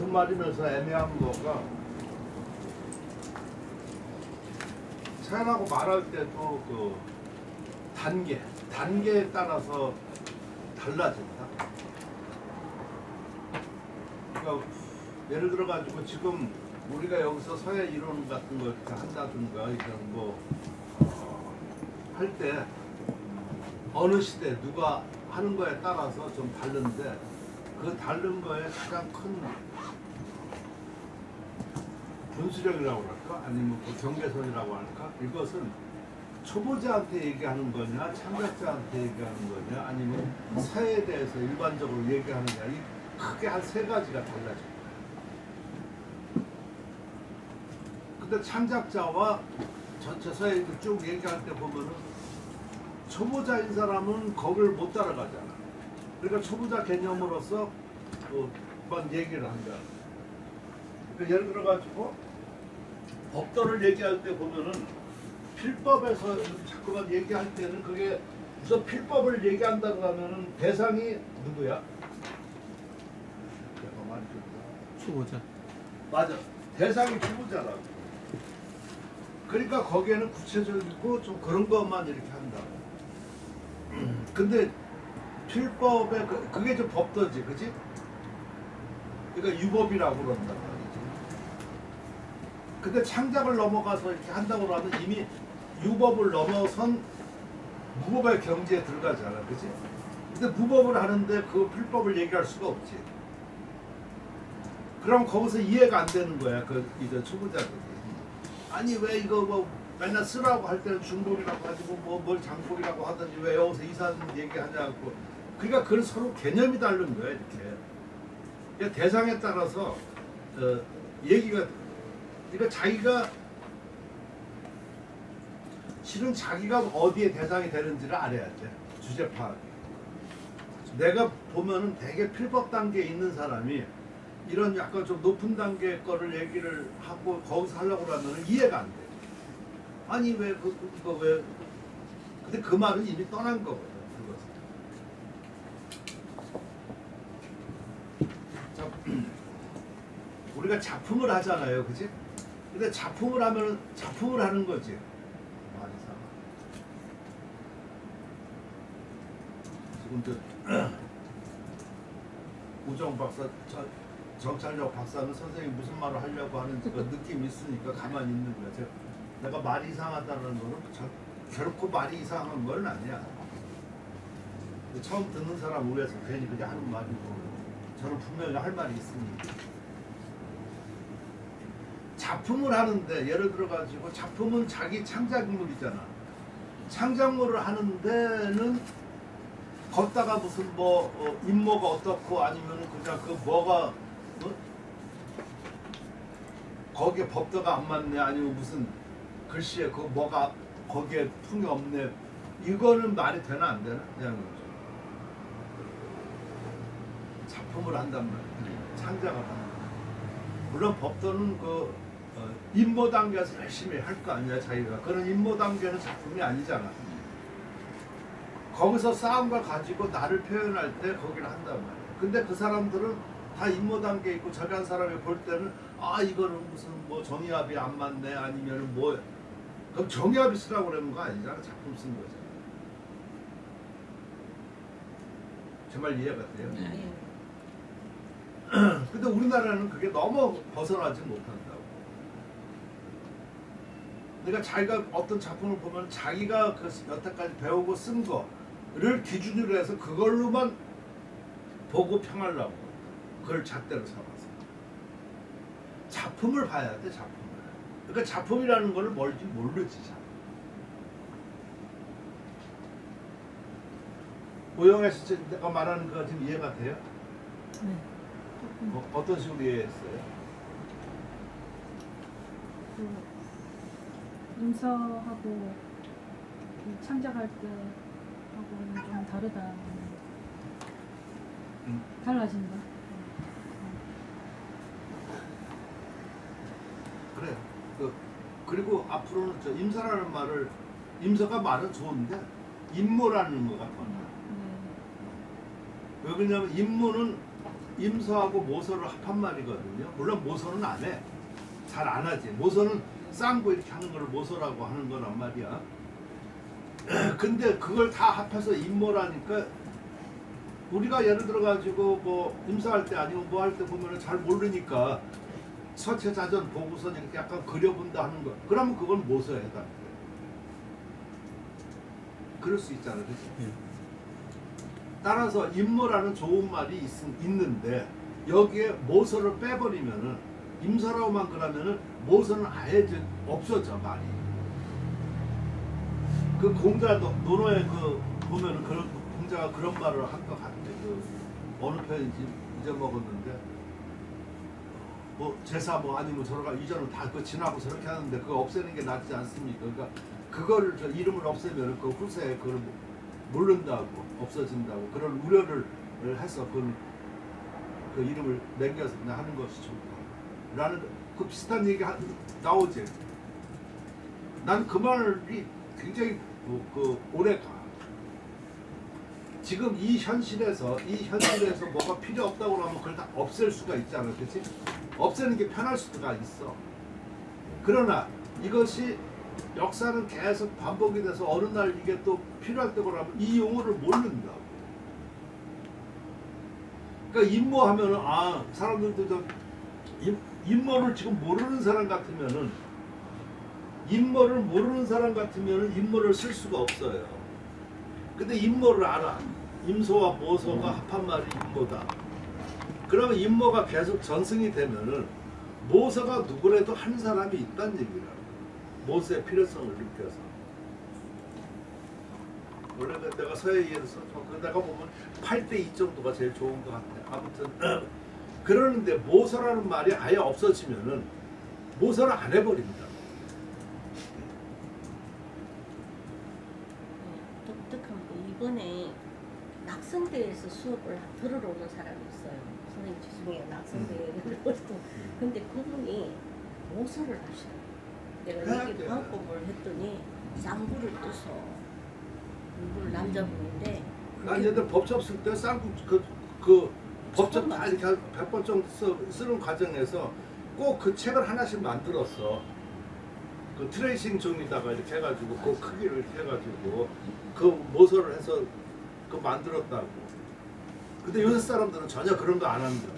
같은 말이면서 애매한 거가 사연하고 말할 때도 그 단계에 따라서 달라진다. 그러니까 예를 들어 가지고 지금 우리가 여기서 서예 이론 같은 걸 이렇게 한다든가 이런 거 할 때 어느 시대 누가 하는 거에 따라서 좀 다른데 그 다른 거에 가장 큰 분수령이라고 할까? 아니면 그 경계선이라고 할까? 이것은 초보자한테 얘기하는 거냐, 참가자한테 얘기하는 거냐, 아니면 사회에 대해서 일반적으로 얘기하는 거냐, 이 크게 한 세 가지가 달라집니다. 근데 창작자와 전체 사회를 쭉 얘기할 때 보면은 초보자인 사람은 거기를 못 따라가잖아. 그러니까 초보자 개념으로서 막 얘기를 한다. 그러니까 예를 들어가지고 법도를 얘기할 때 보면은 필법에서 자꾸만 얘기할 때는 그게 우선 필법을 얘기한다고 하면은 대상이 누구야? 초보자. 맞아. 대상이 초보자라고. 그러니까 거기에는 구체적이고 좀 그런 것만 이렇게 한다고. 근데 필법에 그게 좀 법도지, 그지? 그러니까 유법이라고 그런단 말이지. 근데 창작을 넘어가서 이렇게 한다고 하면 이미 유법을 넘어선 무법의 경지에 들어가잖아, 그지? 근데 무법을 하는데 그 필법을 얘기할 수가 없지. 그럼 거기서 이해가 안 되는 거야, 이제 초보자들이. 아니 왜 이거 뭐 맨날 쓰라고 할 때는 중복이라고 하지고 뭘 장복이라고 하든지 왜 여기서 이사는 얘기하냐고. 그러니까 그건 서로 개념이 다른 거야, 이렇게. 그러니까 대상에 따라서 얘기가. 그러니까 자기가 실은 자기가 어디에 대상이 되는지를 알아야 돼. 주제 파악이. 내가 보면은 되게 필법 단계에 있는 사람이 이런 약간 좀 높은 단계 거를 얘기를 하고 거기서 하려고 그러면 이해가 안 돼. 아니 왜 이거 왜? 근데 그 말은 이미 떠난 거거든. 그것은. 자, 우리가 작품을 하잖아요, 그지? 근데 작품을 하면 작품을 하는 거지. 말이상. 지금 우정 박사, 정찰력 박사는 선생님이 무슨 말을 하려고 하는 그 느낌이 있으니까 가만히 있는 거야. 내가 말이 이상하다는 거는 결코 말이 이상한 건 아니야. 처음 듣는 사람 위해서 괜히 그냥 하는 말이고 저는 분명히 할 말이 있으니까. 작품을 하는데 예를 들어 가지고 작품은 자기 창작물이잖아. 창작물을 하는 데는 걷다가 무슨 인모가 어떻고 아니면 그냥 그 뭐가 거기에 법도가 안 맞네 아니면 무슨 글씨에 그 뭐가 거기에 풍이 없네 이거는 말이 되나 안 되나? 그냥 작품을 한단 말이야. 창작을 한단 말이야. 물론 법도는 임모 단계에서 열심히 할 거 아니야 자기가. 그런 임모 단계는 작품이 아니잖아. 거기서 쌓은 걸 가지고 나를 표현할 때 거기를 한단 말이야. 근데 그 사람들은 다 임모 단계에 있고 저기 한 사람이 볼 때는 아 이거는 무슨 정의합이 안 맞네 아니면 그럼 정의합이 쓰라고 그러는 거 아니잖아. 작품 쓴 거잖아. 제 말 이해가 돼요? 네. 근데 우리나라는 그게 너무 벗어나지 못한다고. 그러니까 자기가 어떤 작품을 보면 자기가 그 여태까지 배우고 쓴 거를 기준으로 해서 그걸로만 보고 평하려고 그걸 잣대로 삼아서 작품을 봐야 돼. 작품을. 그러니까 작품이라는 거를 뭘지 모르지 잘. 오영애 씨 내가 말하는 거 지금 이해가 돼요? 네. 어떤 식으로 이해했어요? 인서하고 창작할 때 하고는 좀 다르다. 달라진다. 그래. 그리고 앞으로는 임서라는 말을 임서가 말은 좋은데 임모라는 거가 더 나아. 왜 그러냐면 임모는 임서하고 모서를 합한 말이거든요. 물론 모서는 안 해. 잘 안 하지. 모서는 쌍고 이렇게 하는 걸 모서라고 하는 거란 말이야. 근데 그걸 다 합해서 임모라니까 우리가 예를 들어 가지고 뭐 임서할 때 아니면 뭐 할 때 보면은 잘 모르니까 서체자전 보고서 이렇게 약간 그려본다 하는 거. 그러면 그건 모서에 해당돼. 그럴 수 있잖아, 그렇지? 예. 따라서 임모라는 좋은 말이 있는데 여기에 모서를 빼버리면은 임서라고만 그러면은 모서는 아예 없어져 말이. 그 공자 논어에 그 보면은 그런 공자가 그런 말을 한 것 같아. 그 어느 편인지 잊어먹었는데 뭐 제사 뭐 아니면 저러가 이전은 다 그 지나고 저렇게 하는데 그거 없애는 게 낫지 않습니까? 그러니까 그거를 저 이름을 없애면 그 후세에 그걸 모른다고 없어진다고 그런 우려를 해서 그 이름을 남겨서 그냥 하는 것이 좋다라는 그 비슷한 얘기 나오지. 난 그 말이 굉장히 그 오래 가. 지금 이 현실에서 뭐가 필요 없다고 하면 그걸 다 없앨 수가 있잖아, 그렇지? 없애는 게 편할 수가 있어. 그러나 이것이 역사는 계속 반복이 돼서 어느 날 이게 또 필요할 때고 하면 이 용어를 모른다고. 그러니까 임모하면은 사람들도 좀 임모를 지금 모르는 사람 같으면은 임모를 쓸 수가 없어요. 근데 임모를 알아. 임소와 모소가 합한 말이 임모다. 그러면 임모가 계속 전승이 되면은 모서가 누구라도 한 사람이 있다는 얘기라. 모서의 필요성을 느껴서. 원래 내가 서예에서 내가 보면 8대2 정도가 제일 좋은 것 같아. 아무튼 그러는데 모서라는 말이 아예 없어지면은 모서를 안 해버립니다. 독특한 게 이번에 낙성대에서 수업을 들으러 오는 사람이 있어요. 선생님 죄송해요. 낙성대를 오고 근데 그분이 모서를 하시더라고요. 내가 여기 방법을 했더니 쌍구를 떠서 공부를 남자분인데 난 얘들 법첩 쓸 때 쌍구 그 법첩 다 이렇게 100번 정도 쓰는 과정에서 꼭 그 책을 하나씩 만들었어. 그 트레이싱 종이다가 이렇게 해가지고 그 크기를 이렇게 해가지고 그 모서를 해서 그 만들었다고. 근데 요새 사람들은 전혀 그런 거 안 합니다.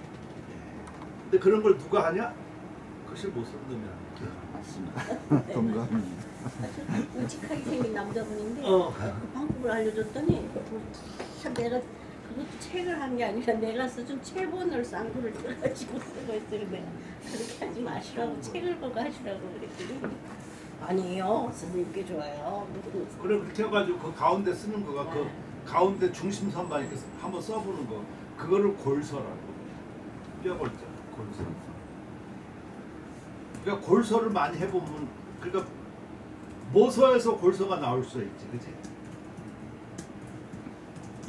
근데 그런 걸 누가 하냐? 그것이 못 쓰는 놈이 아니야. 동감입니다. 아주 우직하게 생긴 남자분인데 그 방법을 알려줬더니 내가 그것도 책을 한 게 아니라 내가 써준 체본을 쌍구를 떠가지고 쓰고 있어요. 내가 그렇게 하지 마시라고 책을 보고 하시라고 그랬더니 아니에요. 선생님께 좋아요. 그래 그렇게 해가지고 그 가운데 쓰는 거가 그 가운데 중심선만 이렇게 한번 써보는 거 그거를 골서라고. 뼈골자 골서. 그러니까 골서를 많이 해보면 그러니까 모서에서 골서가 나올 수 있지, 그렇지?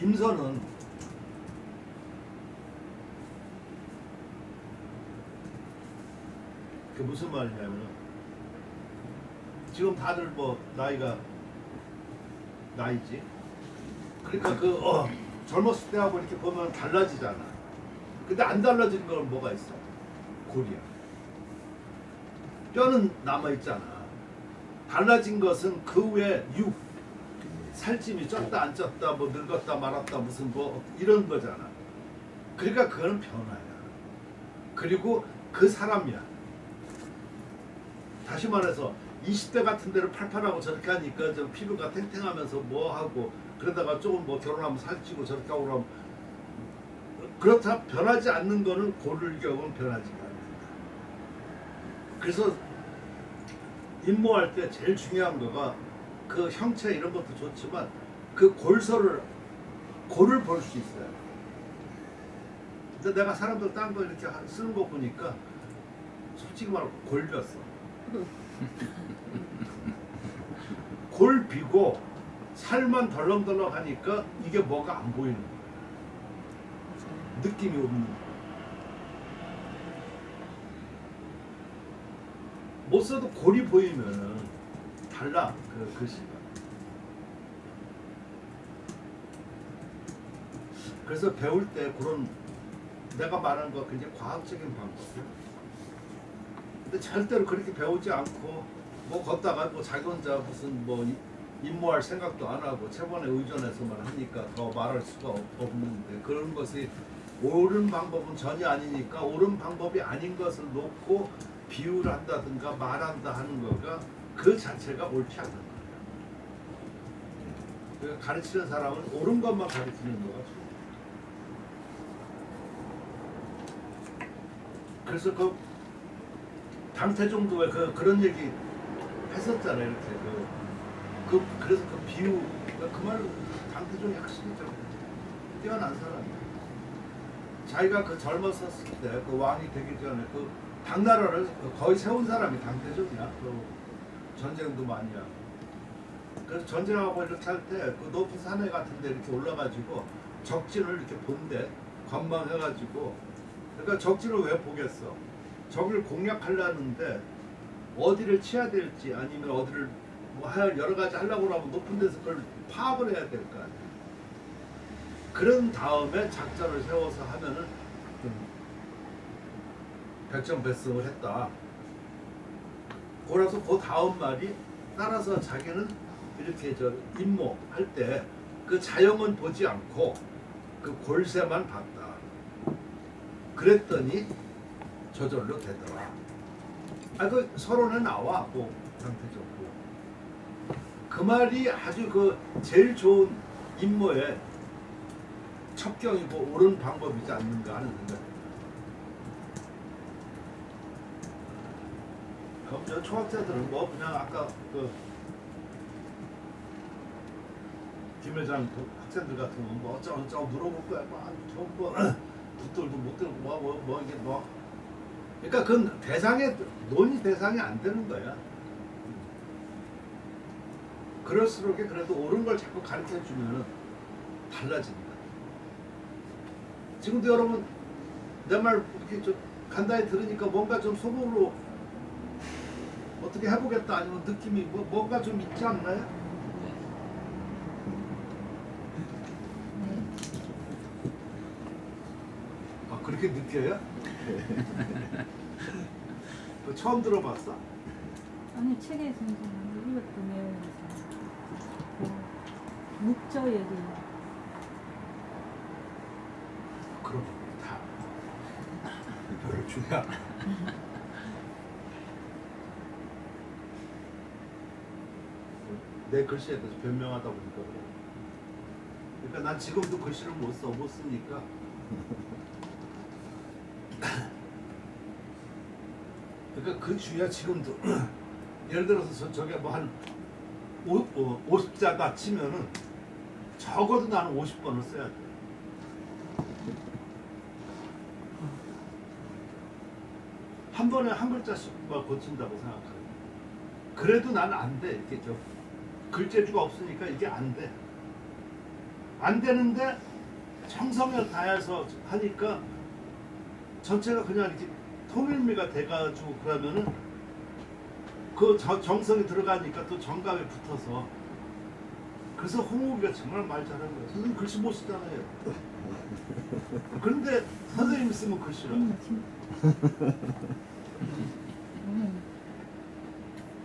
임서는 그 무슨 말이냐면 지금 다들 뭐 나이지. 그러니까 젊었을 때하고 이렇게 보면 달라지잖아. 근데 안 달라지는 건 뭐가 있어? 골이야. 뼈는 남아 있잖아. 달라진 것은 그 외 육, 살찜이 쪘다 안 쪘다, 뭐 늙었다 말았다 무슨 뭐 이런 거잖아. 그러니까 그거는 변화야. 그리고 그 사람이야. 다시 말해서 20대 같은 데를 팔팔하고 저렇게 하니까 좀 피부가 탱탱하면서 뭐 하고 그러다가 조금 뭐 결혼하면 살찌고 저렇게 하고 그러면 그렇다 변하지 않는 거는 고를경은 변하지 않는다. 그래서 임모할 때 제일 중요한 거가 그 형체 이런 것도 좋지만 그 골을 볼 수 있어요. 근데 내가 사람들 딴 거 이렇게 쓰는 거 보니까 솔직히 말하고 골비었어. 골 비고 살만 덜렁덜렁 하니까 이게 뭐가 안 보이는 거야. 느낌이 없는 거야. 못 써도 골이 보이면은 달라 그 글씨가. 그래서 배울 때 그런 내가 말하는 거 굉장히 과학적인 방법이야. 근데 절대로 그렇게 배우지 않고 뭐 걷다가 뭐 자기 혼자 무슨 뭐 임무할 생각도 안 하고 체본에 의존해서만 하니까 더 말할 수가 없는데, 그런 것이 옳은 방법은 전혀 아니니까 옳은 방법이 아닌 것을 놓고 비유를 한다든가 말한다 하는 거가 그 자체가 옳지 않는 거예요. 그러니까 가르치는 사람은 옳은 것만 가르치는 거가 좋아요. 그래서 그 당태종도 그런 얘기 했었잖아요. 이렇게 그래서 그 비유 그 말로 당태종이 확실히 좀 뛰어난 사람이에요. 자기가 그 젊었었을 때 그 왕이 되기 전에 그 당나라를 거의 세운 사람이 당태종이야. 그 전쟁도 많이 하고. 그래서 전쟁하고 이렇게 할 때 그 높은 산에 같은데 이렇게 올라가지고 적진을 이렇게 본대, 관망해가지고. 그러니까 적진을 왜 보겠어? 적을 공략하려는데 어디를 치야 될지 아니면 어디를 뭐 여러 가지 하려고 하면 높은 데서 그걸 파악을 해야 될 거 아니야. 그런 다음에 작전을 세워서 하면은 백전백승을 했다. 그래서 그 다음 말이 따라서 자기는 이렇게 임무할 때 그 자영은 보지 않고 그 골세만 봤다. 그랬더니 저절로 되더라. 그 서론에 나와 뭐 상태적으로. 그 말이 아주 그 제일 좋은 임무의 첩경이고 옳은 방법이지 않는가 하는 생각. 그럼 저 초학자들은 뭐 그냥 아까 그 김 회장 학생들 같은 건 뭐 어쩌고 물어볼 거야. 뭐 붙들도 못 들고 뭐 이게 뭐. 그러니까 그건 논의 대상이 안 되는 거야. 그럴수록 그래도 옳은 걸 자꾸 가르쳐 주면은 달라집니다. 지금도 여러분 내 말 이렇게 좀 간단히 들으니까 뭔가 좀 속으로 어떻게 해보겠다 아니면 느낌이 뭔가 좀 있지 않나요? 아 그렇게 느껴요? 그거 처음 들어봤어? 아니 책에서 이제 이것도 내용에서 그 묵저 얘기. 그럼 다 별로 중요한. 내 글씨에 대해서 변명하다 보니까 그래. 그러니까 난 지금도 글씨를 못 쓰니까. 그러니까 그 주야 지금도 예를 들어서 저게 뭐 한 50자다 치면은 적어도 나는 50번을 써야 돼. 한 번에 한 글자씩만 고친다고 생각하고. 그래도 나는 안 돼. 이렇게 글재주가 없으니까 이게 안 돼. 안 되는데 정성을 다해서 하니까 전체가 그냥 이렇게 통일미가 돼가지고 그러면은 그 정성이 들어가니까 또 정감에 붙어서. 그래서 홍옥이가 정말 말 잘하는 거예요. 선생님 글씨 못 쓰잖아요. 그런데 선생님이 쓰면 글씨라.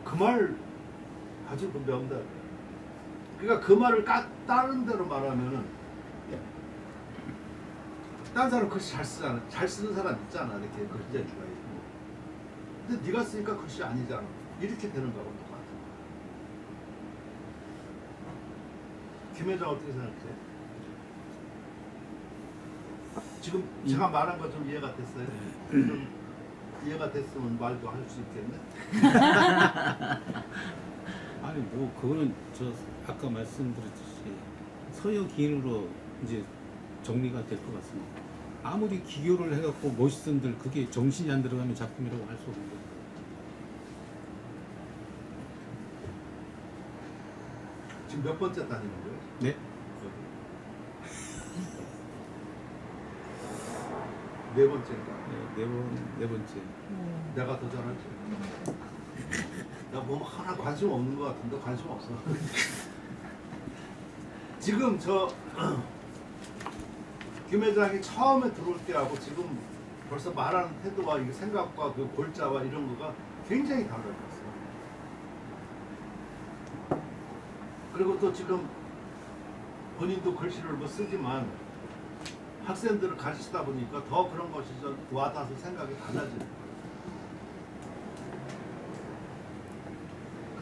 그 말 아주 그 명답. 그러니까 그 말을 다른 대로 말하면은 다른 사람 글씨 잘 쓰잖아. 잘 쓰는 사람 있잖아. 이렇게 글재주가 있고. 근데 네가 쓰니까 글씨 아니잖아. 이렇게 되는 거하고 똑같아. 김 회장 어떻게 생각해? 지금 제가 말한 거 좀 이해가 됐어요? 좀 이해가 됐으면 말도 할 수 있겠네? 아니 뭐 그거는 저 아까 말씀드렸듯이 서역인으로 이제 정리가 될 것 같습니다. 아무리 기교를 해갖고 멋있은들 그게 정신이 안 들어가면 작품이라고 할 수 없는 거예요. 지금 몇 번째 다니는 거예요? 네? 네 번째인가? 네 번째. 내가 더 잘하지? 나 뭐 하나 관심 없는 것 같은데 관심 없어. 지금 김 회장이 처음에 들어올 때하고 지금 벌써 말하는 태도와 이 생각과 그 골자와 이런 거가 굉장히 달라졌어요. 그리고 또 지금 본인도 글씨를 뭐 쓰지만 학생들을 가르치다 보니까 더 그런 것이 좀 와닿아서 생각이 달라지는 거예요.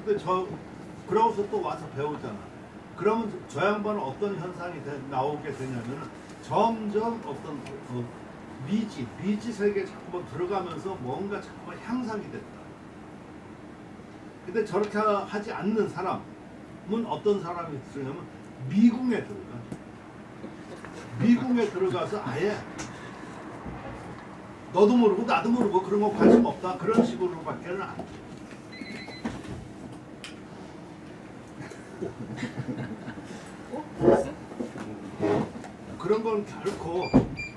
근데 그러고서 또 와서 배우잖아. 그러면 저 양반은 어떤 현상이 나오게 되냐면 점점 어떤 미지 세계에 자꾸만 들어가면서 뭔가 자꾸만 향상이 된다. 근데 저렇게 하지 않는 사람은 어떤 사람이 들으냐면 미궁에 들어가. 미궁에 들어가서 아예 너도 모르고 나도 모르고 그런 거 관심 없다. 그런 식으로밖에는 안 돼. 그런 건 결코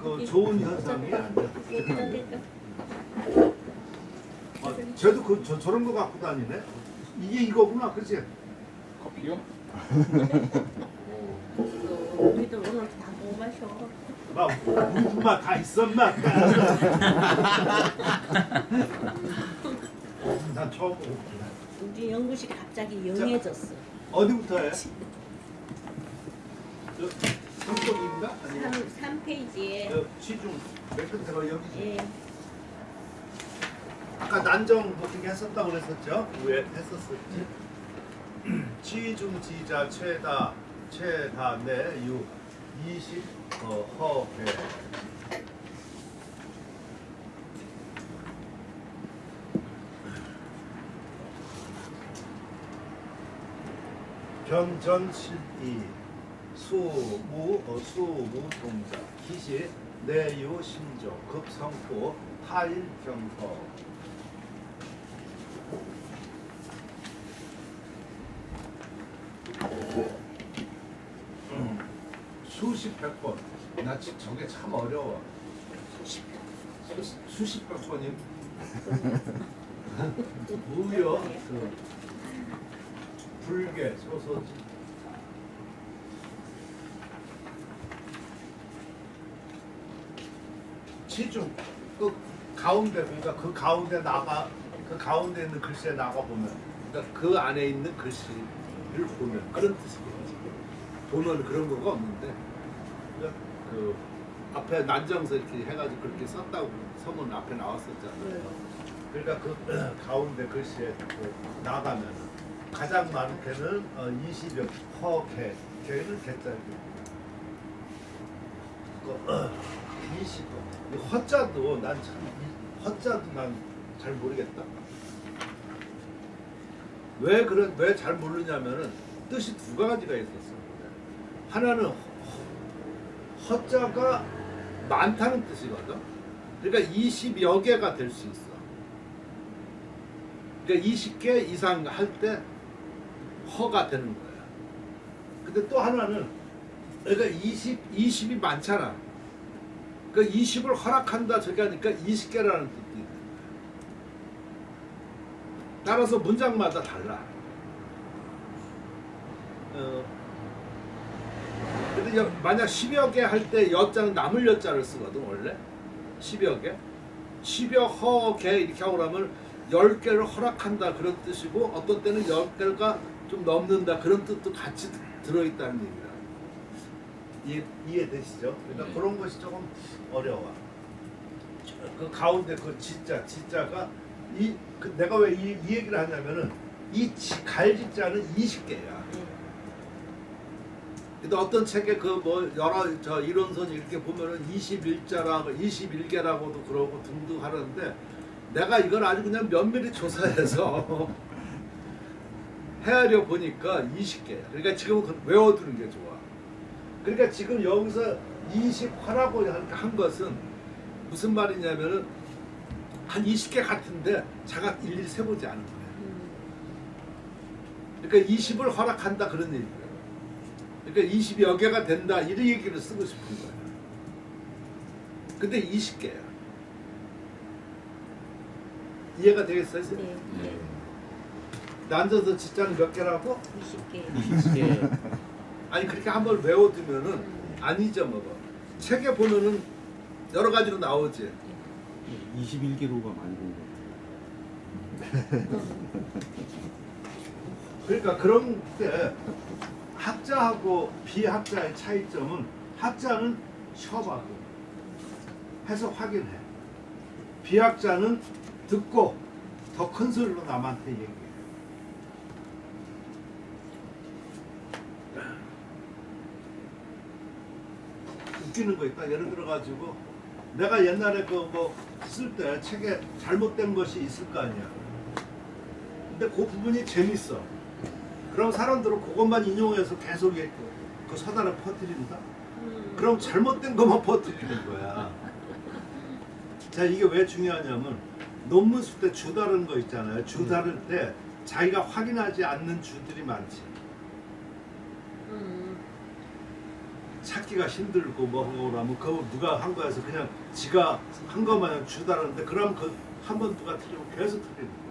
그 좋은 현상이 아니야. 쟤도 저런 거 갖고 다니네. 이게 이거구나, 그렇지? 커피요? 우리도 오늘 다 못 마셔. 막 다 있어, 막. 난 처음 보고. 우리 연구실 갑자기 영해졌어. 어디부터 해? 저 3쪽인가? 아니, 3페이지에 시중 맨 끝에가 여기. 예. 아까 난정 같은 게 했었다고 그랬었죠? 왜 했었었지? 지중지자 최다 내유 20 허배 변전실이 수무동자 기시 내유 심조 급성포 타일경서 수십 백 번. 나 지금 저게 참 어려워. 수십 백 번이 무려 그 불계 소소지. 치중 그 가운데 그러니까 그 가운데 있는 글씨에 나가 보면 그러니까 그 안에 있는 글씨를 보면 그런 뜻이겠지. 보면 그런 거가 없는데 그러니까 그 앞에 난정서 이렇게 해가지고 그렇게 썼다고 서문 앞에 나왔었잖아요. 그러니까 그 가운데 글씨에 나가면 가장 많게는 20여 허개 개는 개짜리고 20호 허자도 난 참 허자도 난 잘 모르겠다. 왜 잘 모르냐면은 뜻이 두 가지가 있었어. 하나는 허자가 많다는 뜻이거든. 그러니까 20여 개가 될 수 있어. 그러니까 20개 이상 할 때 허가 되는 거야. 근데 또 하나는 그러니까 20이 많잖아. 그 20을 허락한다 저기 하니까 20개라는 뜻이 있는 거야. 따라서 문장마다 달라. 근데 만약 10여 개 할 때 여자는 남을 여자를 쓰거든 원래. 10여 개. 10여 허개 이렇게 하고 그러면 10개를 허락한다 그런 뜻이고 어떤 때는 10개가 좀 넘는다 그런 뜻도 같이 들어있다는 얘기라. 이해되시죠? 그러니까 그런 것이 조금 어려워. 그 가운데 그 지자가 내가 왜 이 얘기를 하냐면은 갈지자는 20개야. 근데 어떤 책에 그 뭐 여러 이론선 이렇게 보면은 21개라고도 그러고 등등 하는데 내가 이걸 아주 그냥 면밀히 조사해서 헤아려 보니까 20개야. 그러니까 지금 외워두는 게 좋아. 그러니까 지금 여기서 20화라고 한 것은 무슨 말이냐면은 한 20개 같은데 자가 일일이 세보지 않은 거야. 그러니까 20을 허락한다 그런 얘기야. 그러니까 20여 개가 된다 이런 얘기를 쓰고 싶은 거야. 근데 20개야. 이해가 되겠어요? 네. 네. 앉아서 진짜는 몇 개라고? 20개. 20개. 아니 그렇게 한번 외워두면은 안 잊어먹어. 책에 보면은 여러 가지로 나오지. 21개로가 많이 본 것 같아요. 그러니까 그런 때 학자하고 비학자의 차이점은 학자는 쉬어봐도 해서 확인해. 비학자는 듣고 더 큰 소리로 남한테 얘기해. 웃기는 거 있다. 예를 들어 가지고 내가 옛날에 그 뭐 쓸 때 책에 잘못된 것이 있을 거 아니야. 근데 그 부분이 재밌어. 그럼 사람들은 그것만 인용해서 계속 그 서단을 퍼뜨린다. 그럼 잘못된 것만 퍼뜨리는 거야. 자, 이게 왜 중요하냐면 논문 쓸 때 주 다른 거 있잖아요. 주 다를 때 자기가 확인하지 않는 주들이 많지. 찾기가 힘들고 뭐 하고 그러면 그거 누가 한 거에서 그냥 지가 한 것만 주 다르는데 그럼 그 한 번 누가 틀리면 계속 틀리는 거예요.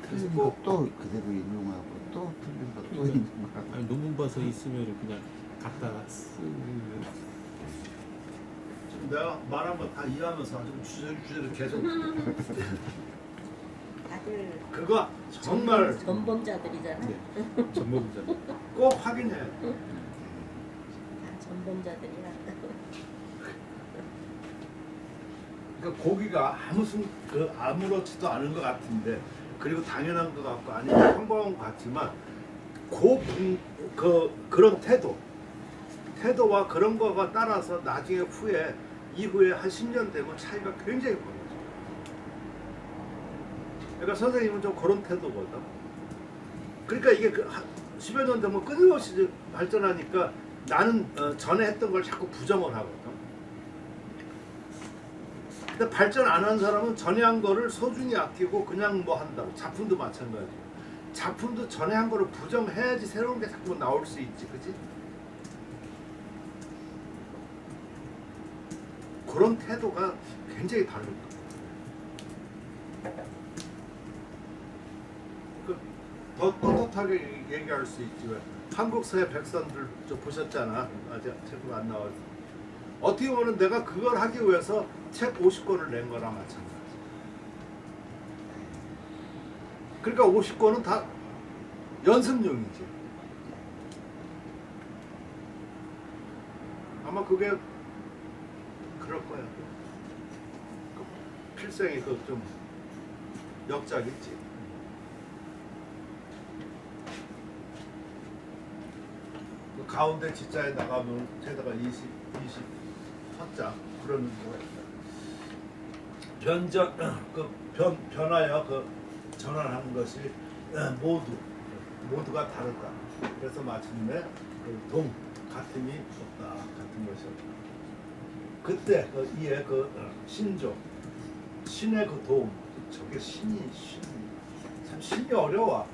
틀린 것도 그대로 인용하고 또 틀린 것도 인용하고. 아니, 논문 봐서 있으면 그냥 갖다가 쓰는. 지금 내가 말한 거 다 이해하면서 아주 주제를 계속 다들 그거 정말 전범자들이잖아. 네. 전문자. 꼭 확인해야 돼. 다 전범자들이야. 그러니까 고기가 아무렇지도 않은 것 같은데 그리고 당연한 것 같고 아니면 평범한 것 같지만 그런 태도와 그런 거가 따라서 나중에 이후에 한 10년 되면 차이가 굉장히 벌어져. 그러니까 선생님은 좀 그런 태도거든. 그러니까 이게 10여 년 되면 끊임없이 발전하니까 나는 전에 했던 걸 자꾸 부정을 하거든. 근데 발전 안 한 사람은 전에 한 거를 소중히 아끼고 그냥 뭐 한다고. 작품도 마찬가지야. 작품도 전에 한 거를 부정해야지 새로운 게 자꾸 나올 수 있지, 그지? 그런 태도가 굉장히 다른 거야. 더 떳떳하게 얘기할 수 있지. 왜? 한국 서예 백선들 좀 보셨잖아. 아직 책 안 나와서. 어떻게 보면 내가 그걸 하기 위해서 책 50권을 낸 거랑 마찬가지. 그러니까 50권은 다 연습용이지. 아마 그게 그럴 거야. 그 필생이 그 좀 역작이지. 그 가운데 지자에 나가면 게다가 20자 그런 거가 있다. 변화야 그 전환하는 것이 모두가 다르다. 그래서 마침내 그 같음이 없다. 같은 것이 없다. 그때 이에 신조 신의 그 도움 저게 참 신이 어려워.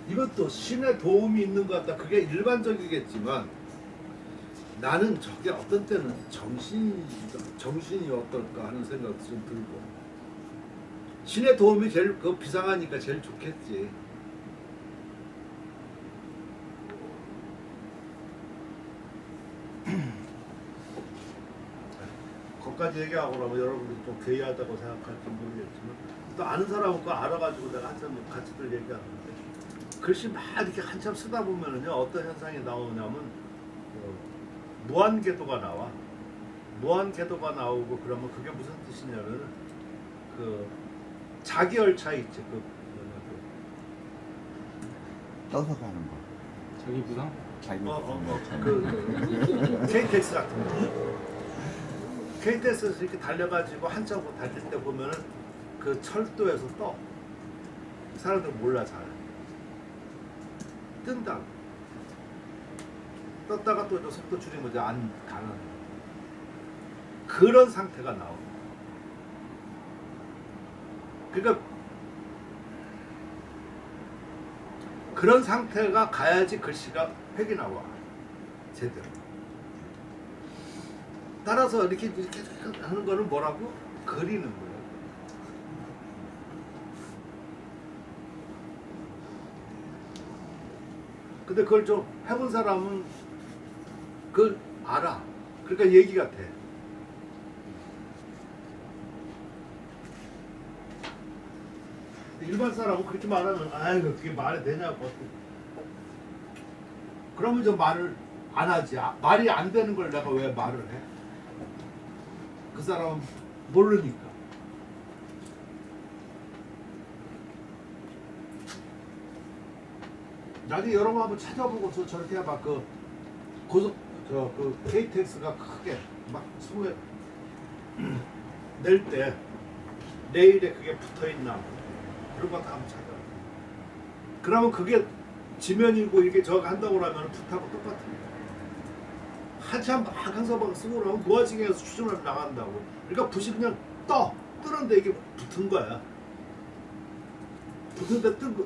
이것도 신의 도움이 있는 것 같다. 그게 일반적이겠지만 나는 저게 어떤 때는 정신이 어떨까 하는 생각도 좀 들고 신의 도움이 제일 비상하니까 제일 좋겠지. 거기까지 얘기하고 그러면 여러분들이 좀 괴이하다고 생각할지 모르겠지만 또 아는 사람은 그거 알아가지고 내가 한참 같이들 얘기하는데 글씨 막 이렇게 한참 쓰다 보면은요 어떤 현상이 나오냐면 무한궤도가 나와. 무한궤도가 나오고 그러면 그게 무슨 뜻이냐면 그 자기열차 있지. 떠서 가는 거. 자기 부상? 자기 그 KTX 같은 거. KTX에서 이렇게 달려가지고 한참으로 달릴 때 보면은 그 철도에서 떠. 사람들 몰라 잘. 뜬다고. 떴다가 또 속도 줄이면 이제 안 가는 그런 상태가 나오고. 그러니까 그런 상태가 가야지 글씨가 획이 나와. 제대로. 따라서 이렇게 하는 거는 뭐라고? 그리는 거예요. 근데 그걸 좀 해본 사람은 그걸 알아. 그러니까 얘기가 돼. 일반 사람은 그렇게 말하면 아이고 그게 말이 되냐고. 그러면 저 말을 안 하지. 말이 안 되는 걸 내가 왜 말을 해? 그 사람은 모르니까. 나중에 여러 번 한번 찾아보고서 저렇게 해봐. 그 고속 그 KTX가 크게 막 수에 낼 때 레일에 그게 붙어 있나 그런 거 다 한번 찾아. 그러면 그게 지면이고 이게 저거 한다고 하면 붓하고 똑같아요. 한참 막 항상 막 쓰고 나면 그 와중에서 추진을 나간다고. 그러니까 붓이 그냥 뜨는데 이게 붙은 거야. 붙은데 뜬 거.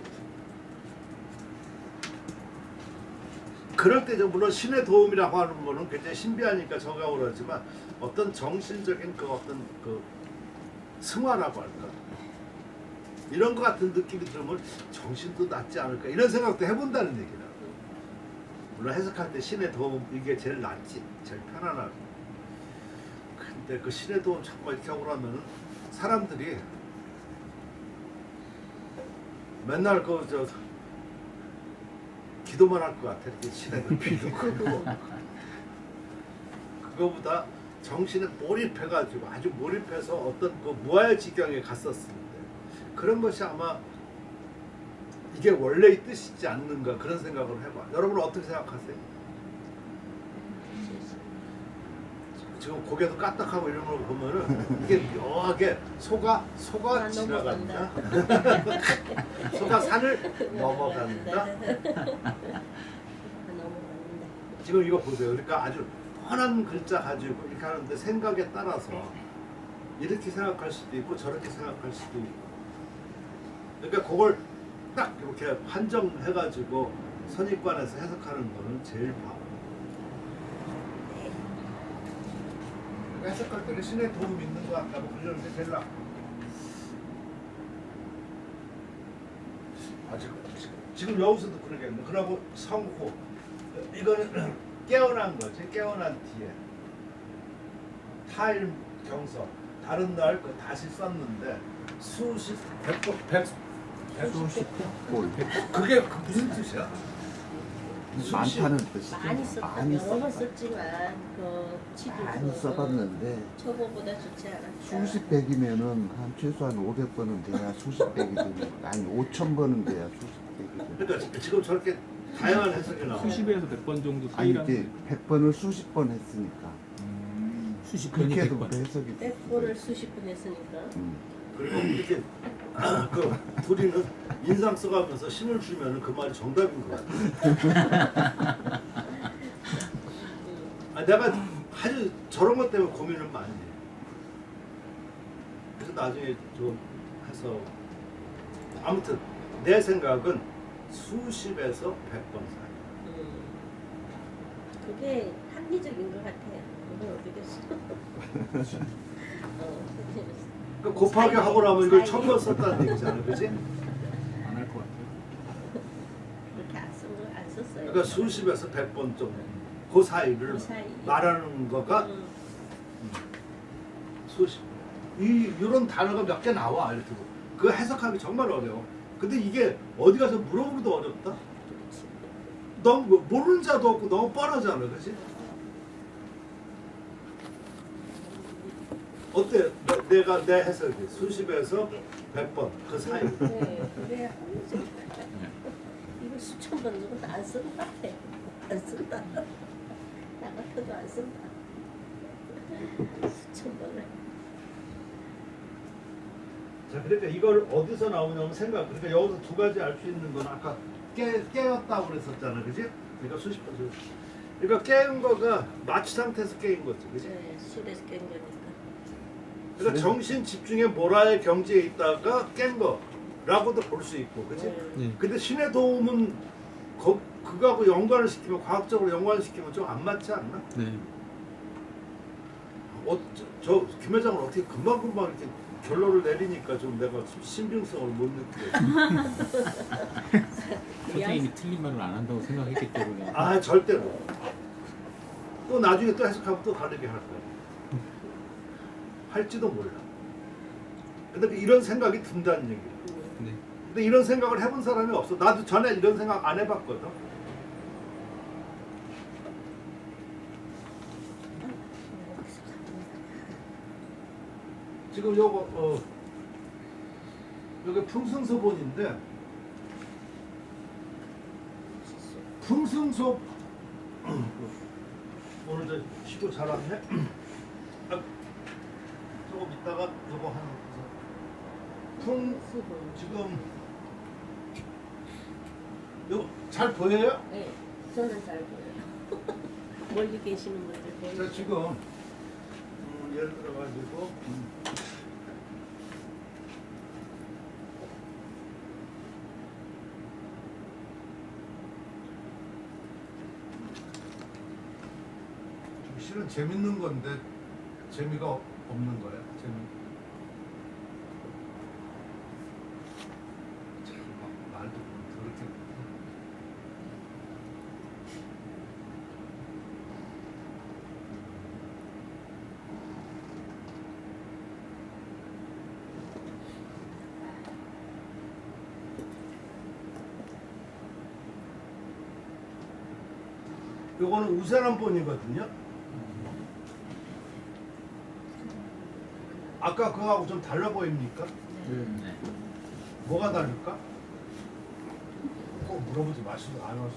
그럴 때 물론 신의 도움이라고 하는 거는 굉장히 신비하니까 저가 그러지만 어떤 정신적인 그 어떤 그 승화라고 할까 이런 것 같은 느낌이 들으면 정신도 낫지 않을까 이런 생각도 해본다는 얘기라고. 물론 해석할 때 신의 도움 이게 제일 낫지, 제일 편안하고. 근데 그 신의 도움 자꾸 이렇게 하고 그러면 사람들이 맨날 기도만 할 것 같아. 이렇게 신의 도움. 그거보다 정신에 몰입해가지고 아주 몰입해서 어떤 그 무아의 지경에 갔었는데 그런 것이 아마 이게 원래의 뜻이지 않는가 그런 생각을 해봐. 여러분은 어떻게 생각하세요? 지금 고개도 까딱하고 이런 걸 보면은 이게 묘하게 소가 지나간다. 소가 산을 넘어간다. 지금 이거 보세요. 그러니까 아주 뻔한 글자 가지고 이렇게 하는데 생각에 따라서 이렇게 생각할 수도 있고 저렇게 생각할 수도 있고. 그러니까 그걸 딱 이렇게 한정해가지고 선입관에서 해석하는 거는 제일 바보. 해석할 때는 신의 도움 있는 것 같다고 그러는 게 제일 낫고. 지금 여기서도 그러겠네. 그러고 성호 이거는 깨어난 거지. 깨어난 뒤에 타일 경서 다른 날 그 다시 썼는데 수십 수십 골 그게 무슨 뜻이야? 많다는 뜻이죠. 많이 썼다. 많이 여러 번 썼다. 썼지만 그 치도 많이 써봤는데 저거보다 좋지 않았다. 수십 백이면은 한 최소한 500번은 돼야 수십 백이 되는 거. 아니 5,000번은 돼야 수십 백이 되는 거. 그러니까 지금 저렇게 다양한 해석이 나와. 수십에서 100번 정도 아니 사이라는 이제 100번을 수십 번 했으니까 수십 번이 그렇게 해도 100번. 그 해석이 돼. 100번을 수십 번 했으니까. 그리고 이렇게 그 둘이는 인상 써가면서 힘을 주면은 그 말이 정답인 것 같아. 내가 아주 저런 것 때문에 고민을 많이 해. 그래서 나중에 좀 해서 아무튼 내 생각은 수십에서 100번 사이. 그게 합리적인 것 같아요. 그걸 어떻게 써? 그 곱하기 하고 나면 이걸 1000번 썼다는 얘기잖아, 그렇지? 안 할 것 같아요. 그렇게 안 썼어요. 그러니까 수십에서 100번 정도 그 사이를 그 사이. 말하는 거가 수십. 이런 단어가 몇 개 나와 이렇게. 그 해석하기 정말 어려워. 근데 이게 어디 가서 물어보기도 어렵다. 너무 모르는 자도 없고 너무 뻔하잖아, 그렇지? 어때? 내가 내 해석이 수십에서 100번 그 사이. 네, 그래 합리적인 것 같아. 이거 수천 번 누구도 안 쓰는 것 같아. 안 쓴다. 나 같아도 안 쓴다. 수천 번을. 자, 그러니까 이걸 어디서 나오냐면 생각. 그러니까 여기서 두 가지 알 수 있는 건 아까 깨었다고 그랬었잖아, 그지? 그러니까 수십 번. 그러니까 깨은 거가 마취 상태에서 깨인 거지, 그지? 네, 술에서 깬 거니까. 그러니까 정신 집중의 모라의 경지에 있다가 깬 거라고도 볼 수 있고, 그지? 네. 근데 신의 도움은 그거하고 연관을 시키면 과학적으로 연관을 시키면 좀 안 맞지 않나? 네. 저 김 회장은 어떻게 금방금방 이렇게 결론을 내리니까 좀 내가 신빙성을 못 느끼겠어. 선생님이 틀린 말을 안 한다고 생각했기 때문에. 아 절대로. 또 나중에 또 해석하면 또 다르게 할 거야. 할지도 몰라. 근데 이런 생각이 든다는 얘기야. 네. 근데 이런 생각을 해본 사람이 없어. 나도 전에 이런 생각 안 해봤거든. 지금 요거 여기 풍승소본인데 풍승소 오늘 저 시도 잘 왔네. 아, 조금 이따가 요거 한풍 지금 요거 잘 보여요? 네, 저는 잘 보여요. 멀리 계시는 분들 보여요. 자 지금 예를 들어 가지고 실은 재밌는 건데 재미가 없는 거야. 참 말도 그렇게. 요거는 우세남본이거든요. 아까 그거하고 좀 달라 보입니까? 네. 뭐가 다를까? 꼭 물어보지 마시고 안 왔어.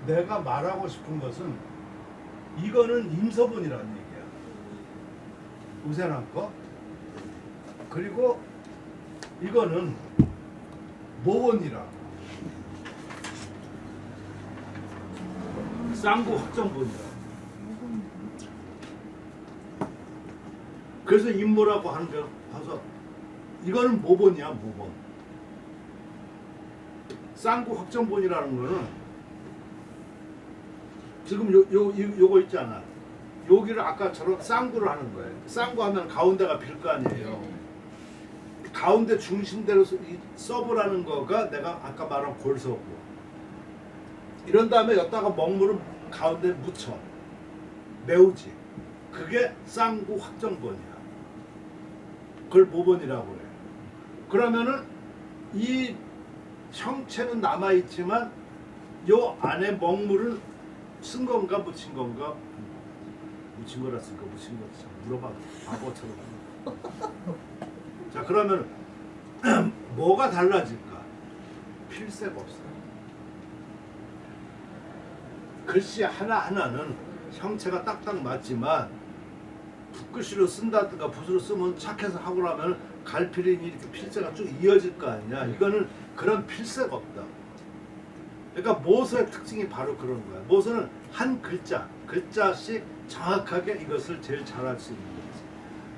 내가 말하고 싶은 것은 이거는 임서본이라는 얘기야. 우세남 거. 그리고 이거는 모본이라. 쌍구 확정본이라. 그래서 임모라고 하는 게 봐서 이거는 모본이야, 모본. 쌍구 확정본이라는 거는 지금 요거 있잖아. 여기를 아까처럼 쌍구를 하는 거예요. 쌍구 하면 가운데가 빌 거 아니에요. 가운데 중심대로 이 서브라는 거가 내가 아까 말한 골서고. 이런 다음에 여기다가 먹물을 가운데 묻혀. 메우지. 그게 쌍구 확정본이야. 그걸 모본이라고 해요. 그러면은 이 형체는 남아있지만 요 안에 먹물을 쓴 건가 묻힌 건가? 묻힌 거라 쓴 거 묻힌 거 물어봐. 바보처럼. 자 그러면 뭐가 달라질까? 필색 없어. 글씨 하나하나는 형체가 딱딱 맞지만 붓글씨로 쓴다든가 붓으로 쓰면 착해서 하고 나면 갈필이 이렇게 필새가 쭉 이어질 거 아니냐. 이거는 그런 필색 없다. 그러니까 모서의 특징이 바로 그런 거야. 모서는 한 글자씩 정확하게 이것을 제일 잘할 수 있는 거지.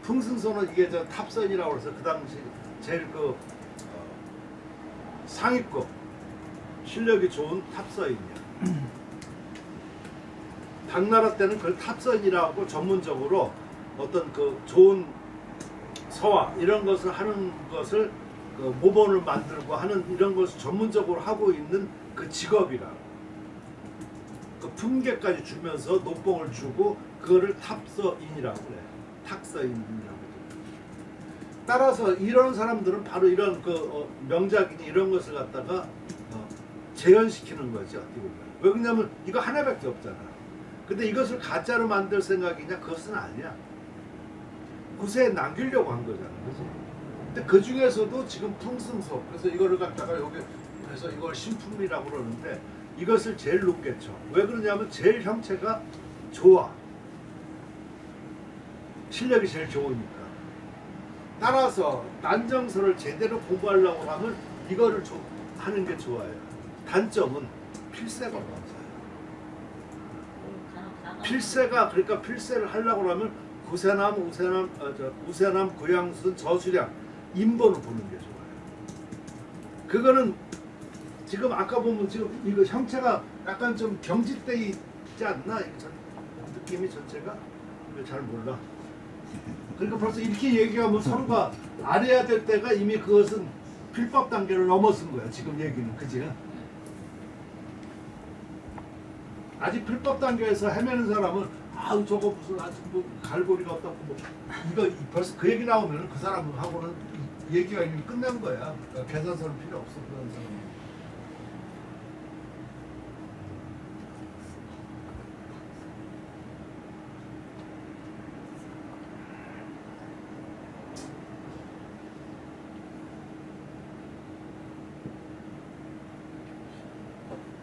풍승소는 이게 저 탑선이라고 해서 그 당시 제일 상위급 실력이 좋은 탑서인이야. 당나라 때는 그걸 탑선이라고 전문적으로 어떤 그 좋은 서화 이런 것을 하는 것을 그 모본을 만들고 하는 이런 것을 전문적으로 하고 있는 그 직업이라. 그 품계까지 주면서 노봉을 주고 그거를 탑서인이라고 그래. 탁서인이라고. 따라서 이런 사람들은 바로 이런 그 명작이니 이런 것을 갖다가 재현시키는 거지 어떻게 보면. 왜 그러냐면 이거 하나밖에 없잖아. 근데 이것을 가짜로 만들 생각이냐? 그것은 아니야. 후세에 남기려고 한 거잖아. 그치? 근데 그 중에서도 지금 풍승소, 그래서 이거를 갖다가 여기 그래서 이걸 신품이라고 그러는데 이것을 제일 높겠죠. 왜 그러냐면 제일 형체가 좋아. 실력이 제일 좋으니까. 따라서 난정서를 제대로 공부하려고 하면 이거를 하는 게 좋아요. 단점은 필세가 없어요. 필세가 그러니까 필세를 하려고 하면 구세남, 우세남, 구양순, 저수량 인본을 보는 게 좋아요. 그거는 지금 아까 보면 지금 이거 형체가 약간 좀 경직돼 있지 않나? 느낌이 전체가 잘 몰라. 그러니까 벌써 이렇게 얘기하면 서로가 알아야 될 때가 이미 그것은 필법 단계를 넘어선 거야. 지금 얘기는 그지? 아직 필법 단계에서 헤매는 사람은 아우 저거 무슨 아직 뭐 갈고리가 어떻고 뭐 이거 벌써 그 얘기 나오면 그 사람하고는 얘기가 이미 끝난 거야. 그러니까 계산서는 필요 없어 그런 사람.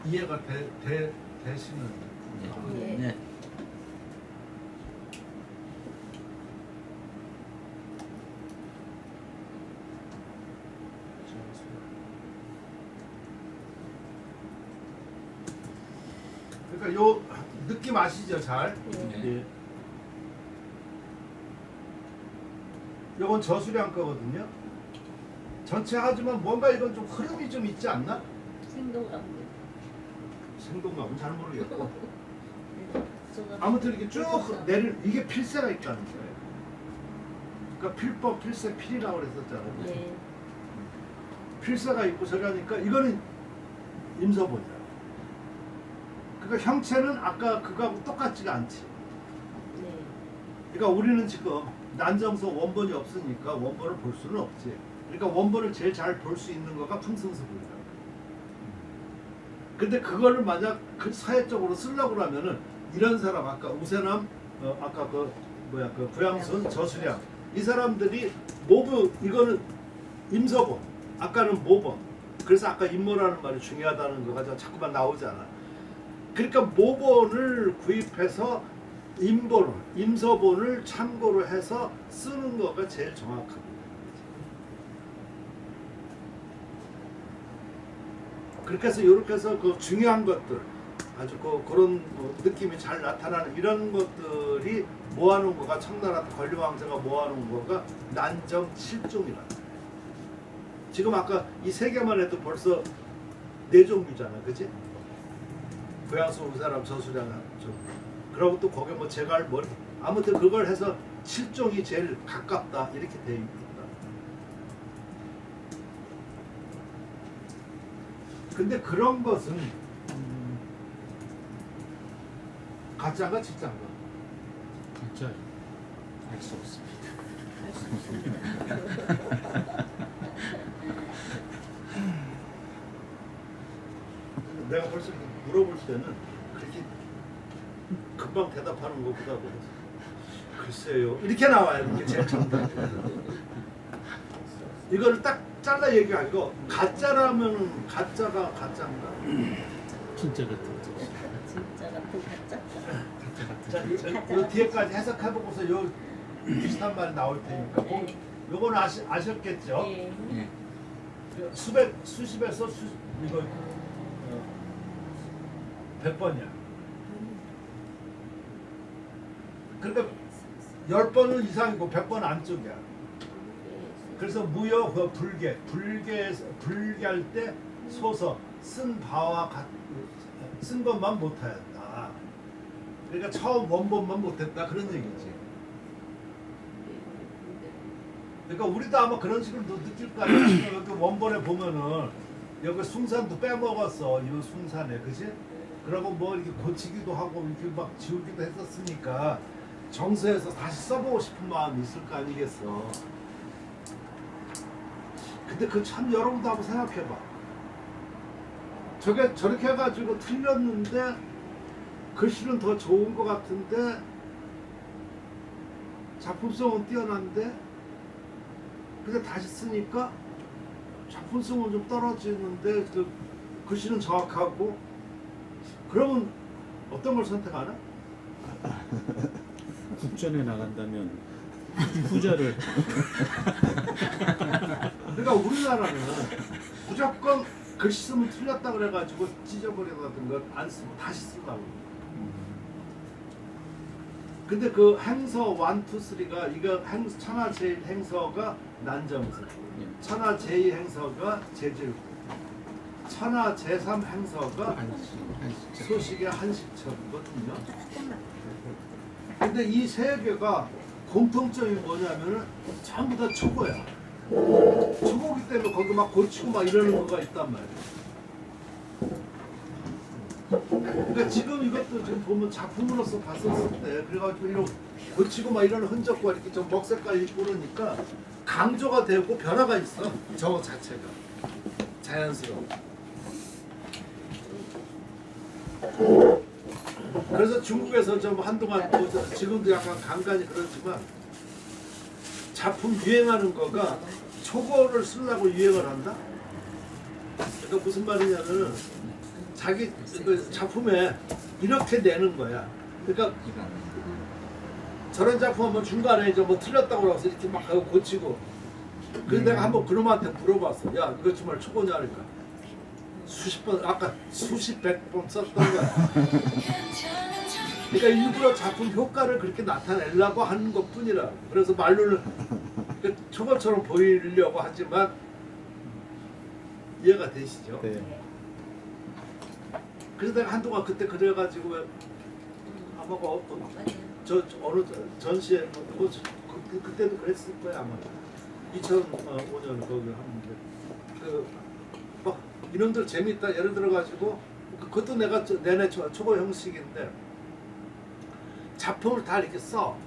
이해가 되시는. 예. 네. 그러니까 요 느낌 아시죠 잘? 네. 요건 저수량 거거든요. 전체 하지만 뭔가 이건 좀 흐름이 좀 있지 않나? 생동감. 생동감은 잘 모르겠고 저거 아무튼 이렇게 쭉 내릴 이게 필세가 있다는 거예요. 그러니까 필법, 필세, 필이라고 그랬었잖아요. 네. 필세가 있고 저기 하니까 이거는 임서본이야. 그러니까 형체는 아까 그거하고 똑같지가 않지. 네. 그러니까 우리는 지금 난정서 원본이 없으니까 원본을 볼 수는 없지. 그러니까 원본을 제일 잘 볼 수 있는 거가 풍승수본이야. 근데 그거를 만약 그 사회적으로 쓰려고 하면은 이런 사람 아까 우세남 아까 그 구양순 저수량 이 사람들이 모브 이거는 임서본 아까는 모본 그래서 아까 임모라는 말이 중요하다는 거가 자꾸만 나오잖아. 그러니까 모본을 구입해서 임서본을 참고로 해서 쓰는 거가 제일 정확합니다. 그렇게 해서 이렇게 해서 그 중요한 것들 아주 그런 느낌이 잘 나타나는 이런 것들이 모아놓은 거가 청나라 권리왕자가 모아놓은 거가 난정 7종이라는 거예요. 지금 아까 이 세 개만 해도 벌써 4종류잖아, 그지? 구양수, 우사람, 저수량 종. 그리고 또 거기에 뭐 제갈 뭐 아무튼 그걸 해서 7종이 제일 가깝다 이렇게 돼 있다. 근데 그런 것은 가짜인가 진짜인가? 진짜 알 수 없습니다. 내가 벌써 물어볼 때는 그렇게 금방 대답하는 것보다 글쎄요 이렇게 나와요. 이게 제일 정답. 이거를 딱 잘라 얘기하고 가짜라면 가짜가 가짜인가? 진짜 같은 진짜 같은 가짜. 가짜 같은. 자, 요 뒤에까지 해석해보고서 요 비슷한 말이 나올 테니까 네. 요건 아셨겠죠? 예. 네. 수십에서 이거 100번이야. 그러니까 10번은 이상이고 100번 안쪽이야. 그래서 무여 그 불개할 때 소서 쓴 바와 쓴 것만 못하였다. 그러니까 처음 원본만 못했다 그런 얘기지. 그러니까 우리도 아마 그런 식으로 느낄 거 아니야. 여기 원본에 보면은 여기 숭산도 빼먹었어. 이 숭산에 그지? 그러고 뭐 이렇게 고치기도 하고 이렇게 막 지우기도 했었으니까 정서에서 다시 써보고 싶은 마음이 있을 거 아니겠어. 근데 그 참 여러분도 한번 생각해봐. 저게 저렇게 해가지고 틀렸는데 글씨는 더 좋은 것 같은데 작품성은 뛰어난데 근데 다시 쓰니까 작품성은 좀 떨어지는데 그 글씨는 정확하고 그러면 어떤 걸 선택하나? 국전에 나간다면 후자를 그러니까 우리나라는 무조건 글씨 쓰면 틀렸다 그래가지고 찢어버리다든가 안 쓰고 다시 쓰려고. 근데 그 행서 1, 2, 3가 이거 천하 제1 행서가 난정서, 천하 제2 행서가 제질구, 천하 제3 행서가 소식의 한식처거든요. 근데 이 세 개가 공통점이 뭐냐면은 전부 다 초고야. 초고기 때문에 거기 막 고치고 막 이러는 거가 있단 말이야. 그러니까 지금 이것도 지금 보면 작품으로서 봤었을 때 그래가지고 이런 고치고 막 이런 흔적과 이렇게 좀 먹색깔 있고 그러니까 강조가 되고 변화가 있어. 저거 자체가 자연스러워. 그래서 중국에서 좀 한동안 지금도 약간 간간히 그렇지만 작품 유행하는 거가 초고를 쓰려고 유행을 한다. 그러니까 무슨 말이냐면은 자기 그 작품에 이렇게 내는 거야. 그러니까 저런 작품 한번 중간에 이제 뭐 틀렸다고 해서 이렇게 막 하고 고치고. 그래서 내가 한번 그놈한테 물어봤어. 야, 이거 정말 초고냐 그러니까 수십 번 아까 수십 백 번 썼던 거야. 그러니까 일부러 작품 효과를 그렇게 나타내려고 하는 것뿐이라. 그래서 말로는 초고처럼 보이려고 하지만 이해가 되시죠? 네. 그래서 내가 한동안 그때 그래가지고 아마 저 어느 전시회 그때도 그랬을 거야 아마 2005년 거기 하는데 그막 이놈들 재밌다 예를 들어가지고 그것도 내가 내내 초보 형식인데 작품을 다 이렇게 써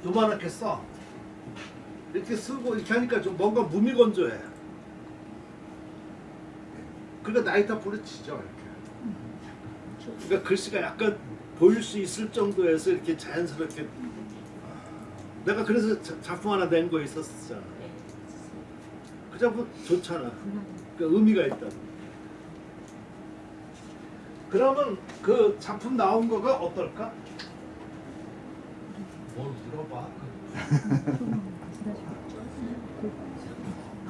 요만하게 써 이렇게 쓰고 이렇게 하니까 좀 뭔가 무미건조해. 그러니까 나이타 부르치죠 이렇게. 그러니까 글씨가 약간 보일 수 있을 정도에서 이렇게 자연스럽게 내가 그래서 작품 하나 낸 거 있었잖아. 그 작품 좋잖아. 그 의미가 있다. 그러면 그 작품 나온 거가 어떨까? 뭘 물어봐.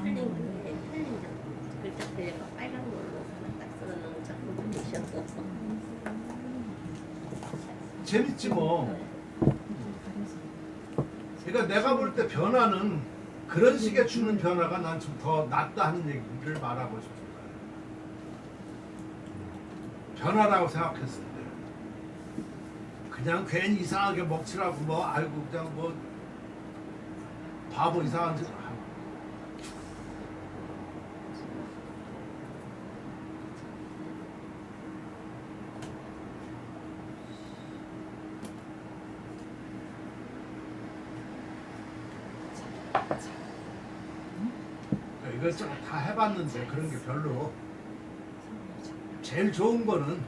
틀린 글자 틀린 거 빨간 걸로 딱 써놓은 작품 주셨어. 재밌지 뭐. 그러니까 내가 볼 때 변화는 그런 식의 주는 변화가 난 좀 더 낫다 하는 얘기를 말하고 싶은 거야. 변화라고 생각했을 때 그냥 괜히 이상하게 먹칠하고 뭐 아이고 그냥 뭐 바보 이상한 짓 하고. 이것저것 다 해봤는데 그런 게 별로 제일 좋은 거는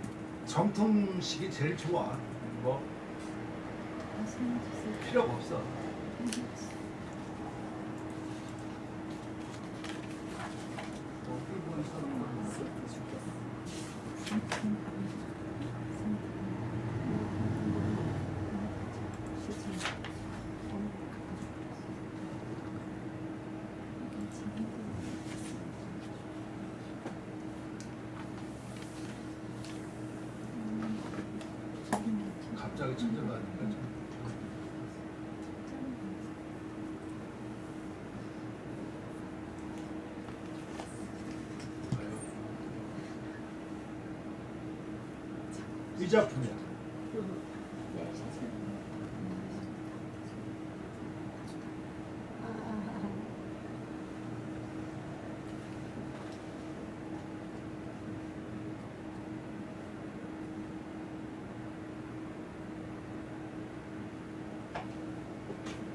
정통식이 제일 좋아. 뭐 필요가 없어. 갑자기 천재가니까 좀. 이 작품이야.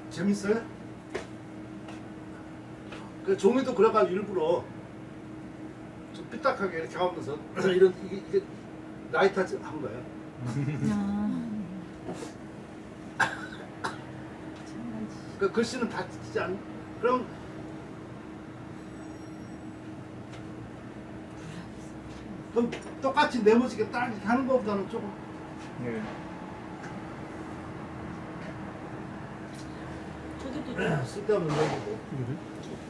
재밌어요? 그 종이도 그래가지고 일부러 좀 삐딱하게 이렇게 하면서 이런 이게 나이트 한 거야. 그 글씨는 다 쓰지 않. 그럼 그럼 똑같이 네모지게 딱 이렇게 하는 것보다는 조금 네. 저기도 쓸데없는 얘기고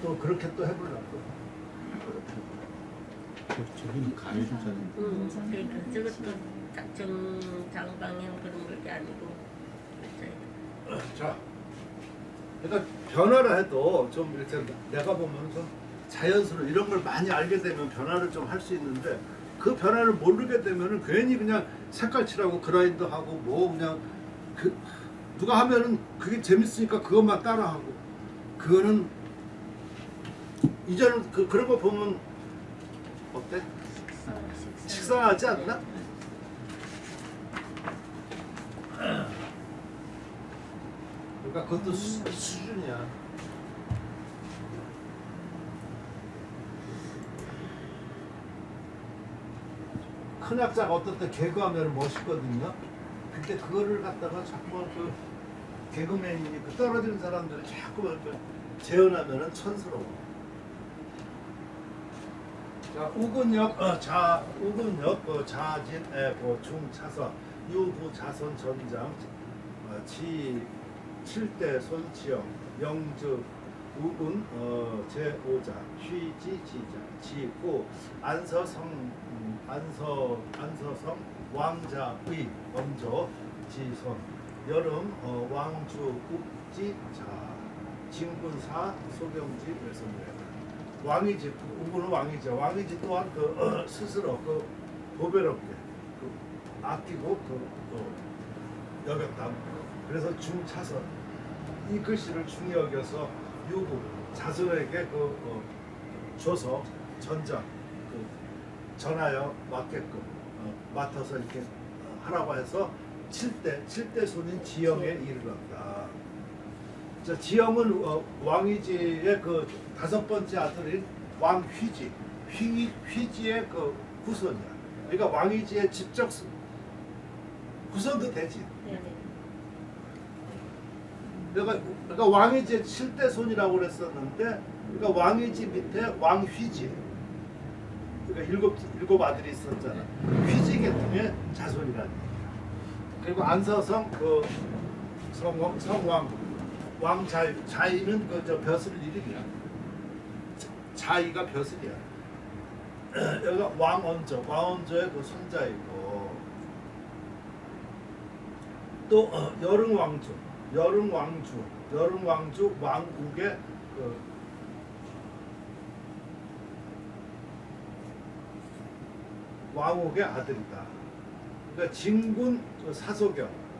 또 그렇게 또 해보려고. 저기는 가해주잖아요. 그러니까 저것도 장방향 그런 게 아니고 자, 그러니까 변화를 해도 좀 이렇게 내가 보면 좀 자연스러워 이런 걸 많이 알게 되면 변화를 좀 할 수 있는데 그 변화를 모르게 되면은 괜히 그냥 색깔 칠하고 그라인드 하고 뭐 그냥 그 누가 하면은 그게 재밌으니까 그것만 따라하고 그거는 이제는 그런 거 보면 어때? 식상하지 않나? 그러니까 그것도 수준이야. 큰 학자가 어떤 때 개그하면 멋있거든요. 근데 그거를 갖다가 자꾸 그 개그맨이 그 떨어지는 사람들이 자꾸 그 재현하면은 촌스러워. 자, 우근역, 우근역, 자진, 중차선, 유부 자선 전장, 지 7대 손치영, 영주, 우군, 제5자, 쉬지, 지자, 지9, 안서성, 안서성, 왕자의, 엄조, 지손, 여름, 왕주, 욱지, 자, 진군사, 소경지, 외선례. 왕이지, 우군은 왕이지. 왕이지 또한 그 스스로 그 보배롭게 그 아끼고 여겼다. 그래서 중차선 이 글씨를 중히 여겨서 유부 자손에게 줘서 전장 전하여 맡게끔 맡아서 이렇게 하라고 해서 7대 손인 지영에 이르렀다. 자, 지영은 왕이지의 그 5번째 아들인 왕휘지, 휘지의 그 후손이야. 그러니까 왕이지의 직접 후손도 되지. 네네. 그러니까 왕이지의 7대 손이라고 그랬었는데, 그러니까 왕이지 밑에 왕휘지. 그러니까 일곱 아들이 있었잖아. 휘지 계통의 자손이라는 얘기야. 그리고 안서성 그 성왕 왕자이, 자이는 그저 벼슬 이름이야. 자이가 벼슬이야. 여기가 왕언조, 왕언조의 그 손자이고, 또 여릉왕주, 여릉왕주 왕국의 그 왕국의 아들이다. 그러니까 진군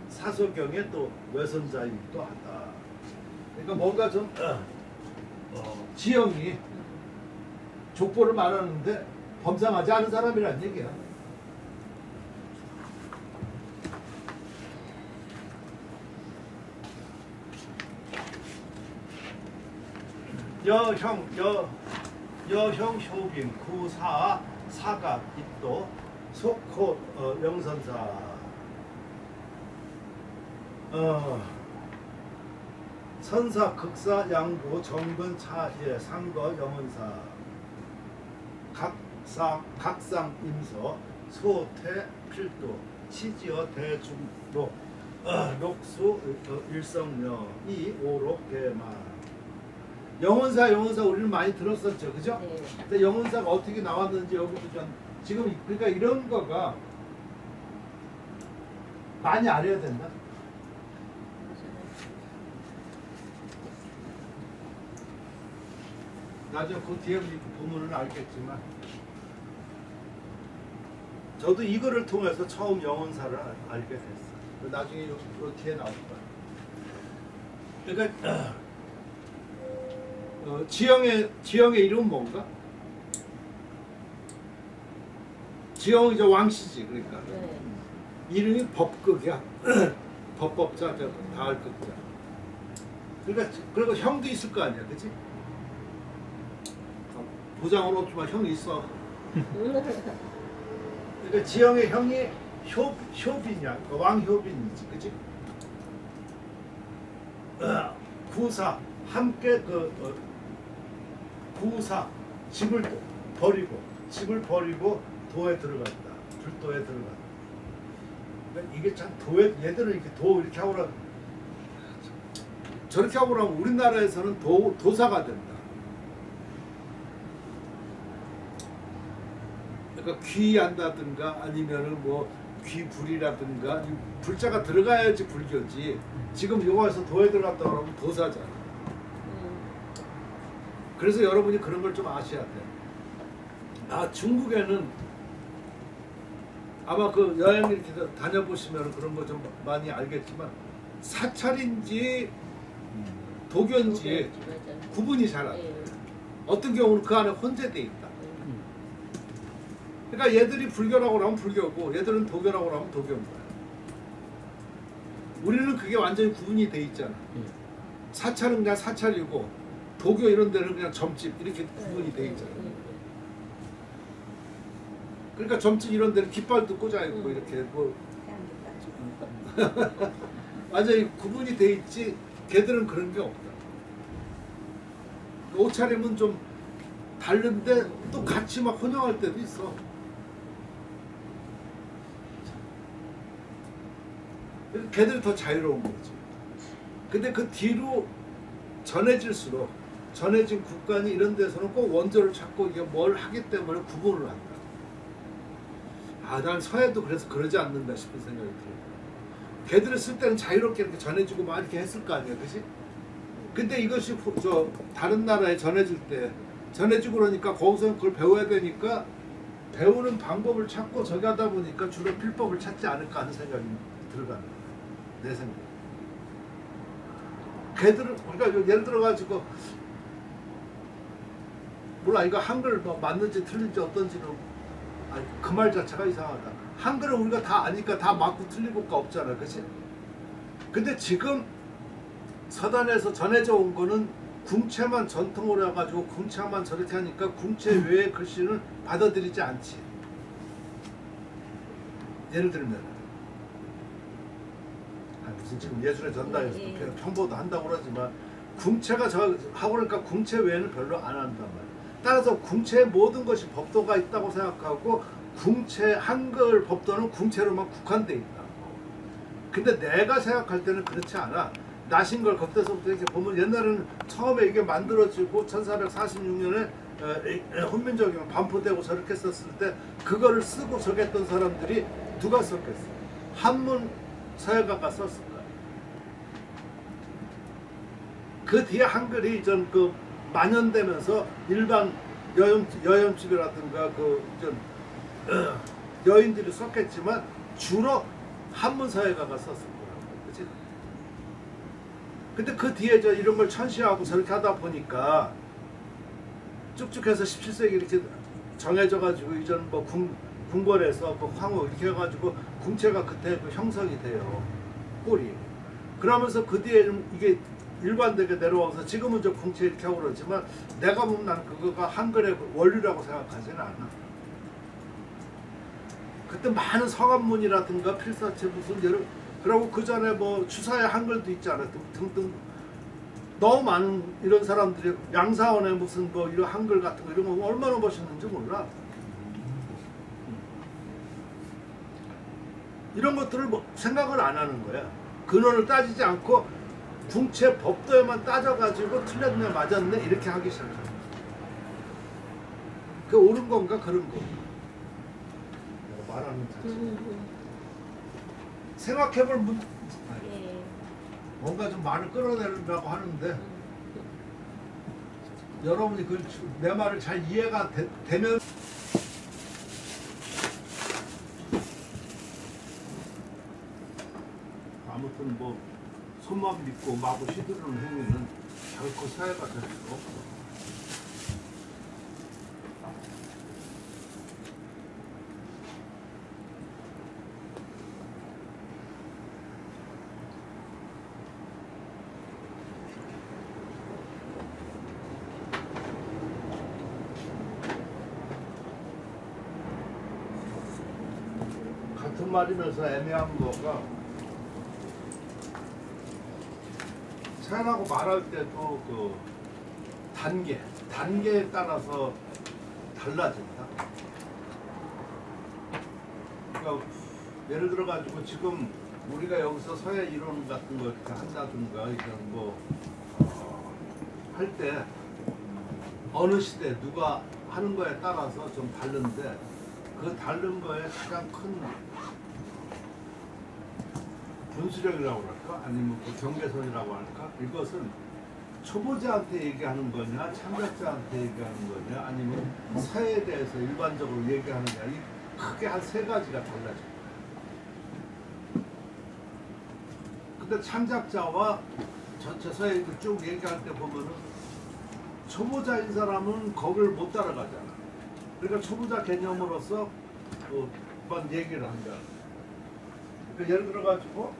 사소경의 또 외손자이기도 하다. 그러니까 뭔가 좀 지형이 족보를 말하는데 범상하지 않은 사람이란 얘기야. 여형 효빈 구사 사가 입도 속호 영선사 선사 극사 양부 정근 차예 상거 영원사 각상 임서 소태 필도 치지어 대중록 녹수 일성명 이오록 대만. 영원사 우리는 많이 들었었죠, 그죠? 네. 근데 영원사가 어떻게 나왔는지 여기도 지금 그러니까 이런 거가 많이 알아야 된다. 나중에 그 뒤에 보면은 알겠지만 저도 이거를 통해서 처음 영혼사를 알게 됐어. 나중에 요 뒤에 나올 거야. 그러니까 지영의 이름은 뭔가? 지영은 이제 왕씨지, 그러니까 네. 이름이 법극이야. 법법자, 다할극자. 그러니까 그리고 형도 있을 거 아니야, 그렇지? 보장은 없지만 형이 있어. 그러니까 지영의 형이 효빈이야. 왕효빈이지, 그치? 구사 함께 구사 집을 버리고 도에 들어갔다. 줄도에 들어갔다. 그러니까 이게 참 도에 얘들은 이렇게 도 이렇게 하고 저렇게 하고 나면 우리나라에서는 도사가 된다. 그러니까 귀한다든가 아니면은 뭐 귀불이라든가 불자가 들어가야지 불교지. 지금 요거에서 도에 들어갔다 그러면 도사잖아. 그래서 여러분이 그런 걸 좀 아셔야 돼. 아, 중국에는 아마 그 여행 이렇게 다녀보시면 그런 거 좀 많이 알겠지만 사찰인지 도교인지 구분이 잘 안 돼. 어떤 경우는 그 안에 혼재돼 있다. 그러니까 얘들이 불교라고 하면 불교고 얘들은 도교라고 하면 도교인 거야. 우리는 그게 완전히 구분이 돼 있잖아. 사찰은 그냥 사찰이고 도교 이런 데는 그냥 점집 이렇게 구분이 돼 있잖아. 그러니까 점집 이런 데는 깃발도 꽂아 있고 이렇게 뭐 완전히 구분이 돼 있지. 걔들은 그런 게 없다. 옷차림은 좀 다른데 또 같이 막 혼용할 때도 있어. 걔들이 더 자유로운 거지. 근데 그 뒤로 전해질수록 전해진 국가니 이런 데서는 꼭 원조를 찾고 이게 뭘 하기 때문에 구분을 한다. 아, 난 서해도 그래서 그러지 않는다 싶은 생각이 들어요. 걔들을 쓸 때는 자유롭게 이렇게 전해주고 막 이렇게 했을 거 아니야, 그지? 근데 이것이 저 다른 나라에 전해질 때 전해주고 그러니까 거기서 그걸 배워야 되니까 배우는 방법을 찾고 저기 하다 보니까 주로 필법을 찾지 않을까 하는 생각이 들어가는 거야. 내 생각. 걔들은 그러니까 예를 들어 가지고 몰라 이거 한글 뭐 맞는지 틀린지 어떤지는 아니 그 말 자체가 이상하다. 한글은 우리가 다 아니까 다 맞고 틀린 것가 없잖아, 그렇지? 근데 지금 서단에서 전해져 온 거는 궁체만 전통으로 해가지고 궁체만 저렇게 하니까 궁체 외의 글씨는 받아들이지 않지. 예를 들면 무슨 지금 예술의 전당에서 편보도 한다고 그러지만 궁체가 저 하고 그러니까 궁체 외에는 별로 안 한단 말이야. 따라서 궁체의 모든 것이 법도가 있다고 생각하고 궁체 한글 법도는 궁체로만 국한돼 있다. 근데 내가 생각할 때는 그렇지 않아. 나신 걸 그때서부터 이렇게 보면 옛날에는 처음에 이게 만들어지고 1446년에 훈민정음이 반포되고 저렇게 썼을 때 그거를 쓰고 적했던 사람들이 누가 썼겠어? 한문 서예가가 썼을 거야. 그 뒤에 한글이 전 그 만연되면서 일반 여염집이라든가 여인들이 썼겠지만 주로 한문 서예가가 썼을 거라고, 그렇지? 근데 그 뒤에 이런 걸 천시하고 저렇게 하다 보니까 쭉쭉해서 17세기 이렇게 정해져 가지고 이전 뭐 궁궐에서 뭐 황후 이렇게 해가지고 궁체가 그때 그 형성이 돼요. 꼴이. 그러면서 그 뒤에 좀 이게 일반되게 내려와서 지금은 저 궁체 이렇게 하고 그러지만 내가 보면 난 그거가 한글의 원리라고 생각하지는 않아. 그때 많은 성한문이라든가 필사체 무슨 여러 그리고 그 전에 뭐 추사의 한글도 있잖아 등등 너무 많은 이런 사람들이 양사원의 무슨 뭐 이런 한글 같은 거 이런 거 얼마나 멋있는지 몰라. 이런 것들을 뭐 생각을 안 하는 거야. 근원을 따지지 않고 궁체 법도에만 따져가지고 틀렸네 맞았네 이렇게 하기 시작하는 거야. 그게 옳은 건가 그런 건가. 내가 말하는 자체. 생각해볼 뭔가 좀 말을 끌어내려고 하는데 여러분이 내 말을 잘 이해가 되면 아무튼 뭐 손만 믿고 마구 시드르는 행위는 결코 사회가 될 수가 없어. 같은 말이면서 애매한 거가 생각하고 말할 때도 그 단계에 따라서 달라진다. 그러니까 예를 들어 가지고 지금 우리가 여기서 서예 이론 같은 거 이렇게 한다든가 이런 거 할 때 어느 시대 누가 하는 거에 따라서 좀 다른데 그 다른 거에 가장 큰 분수령이라고 할까 아니면 그 경계선이라고 할까 이것은 초보자한테 얘기하는 거냐 참가자한테 얘기하는 거냐 아니면 사회에 대해서 일반적으로 얘기하느냐 이 크게 한 세 가지가 달라져요. 근데 참작자와 전체 사회를 쭉 얘기할 때 보면은 초보자인 사람은 거기를 못 따라가잖아. 그러니까 초보자 개념으로서 그만 얘기를 한다. 그러니까 예를 들어 가지고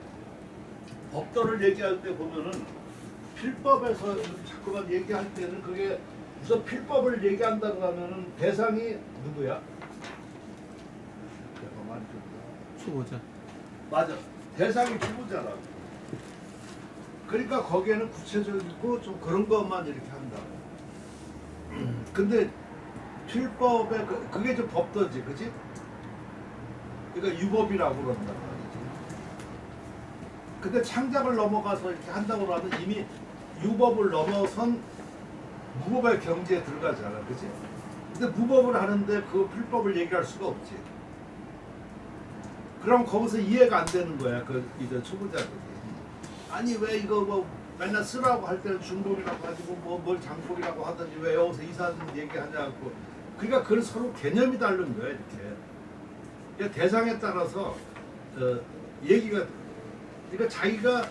법도를 얘기할 때 보면은 필법에서 자꾸만 얘기할 때는 그게 우선 필법을 얘기한다고 하면은 대상이 누구야? 내가 말해줬다. 초보자. 맞아. 대상이 초보자라고. 그러니까 거기에는 구체적이고 좀 그런 것만 이렇게 한다고. 근데 필법에 그게 좀 법도지, 그지? 그러니까 유법이라고 그런단 말이지. 근데 창작을 넘어가서 이렇게 한다고 하면 이미 유법을 넘어선 무법의 경지에 들어가잖아, 그지? 근데 무법을 하는데 그 필법을 얘기할 수가 없지. 그럼 거기서 이해가 안 되는 거야, 그 이제 초보자들이. 아니 왜 이거 뭐 맨날 쓰라고 할 때는 중복이라고 가지고 뭐 뭘 장복이라고 하든지 왜 여기서 이사님 얘기하냐고. 그러니까 그건 서로 개념이 다른 거야 이렇게. 그러니까 대상에 따라서 얘기가 그러니까 자기가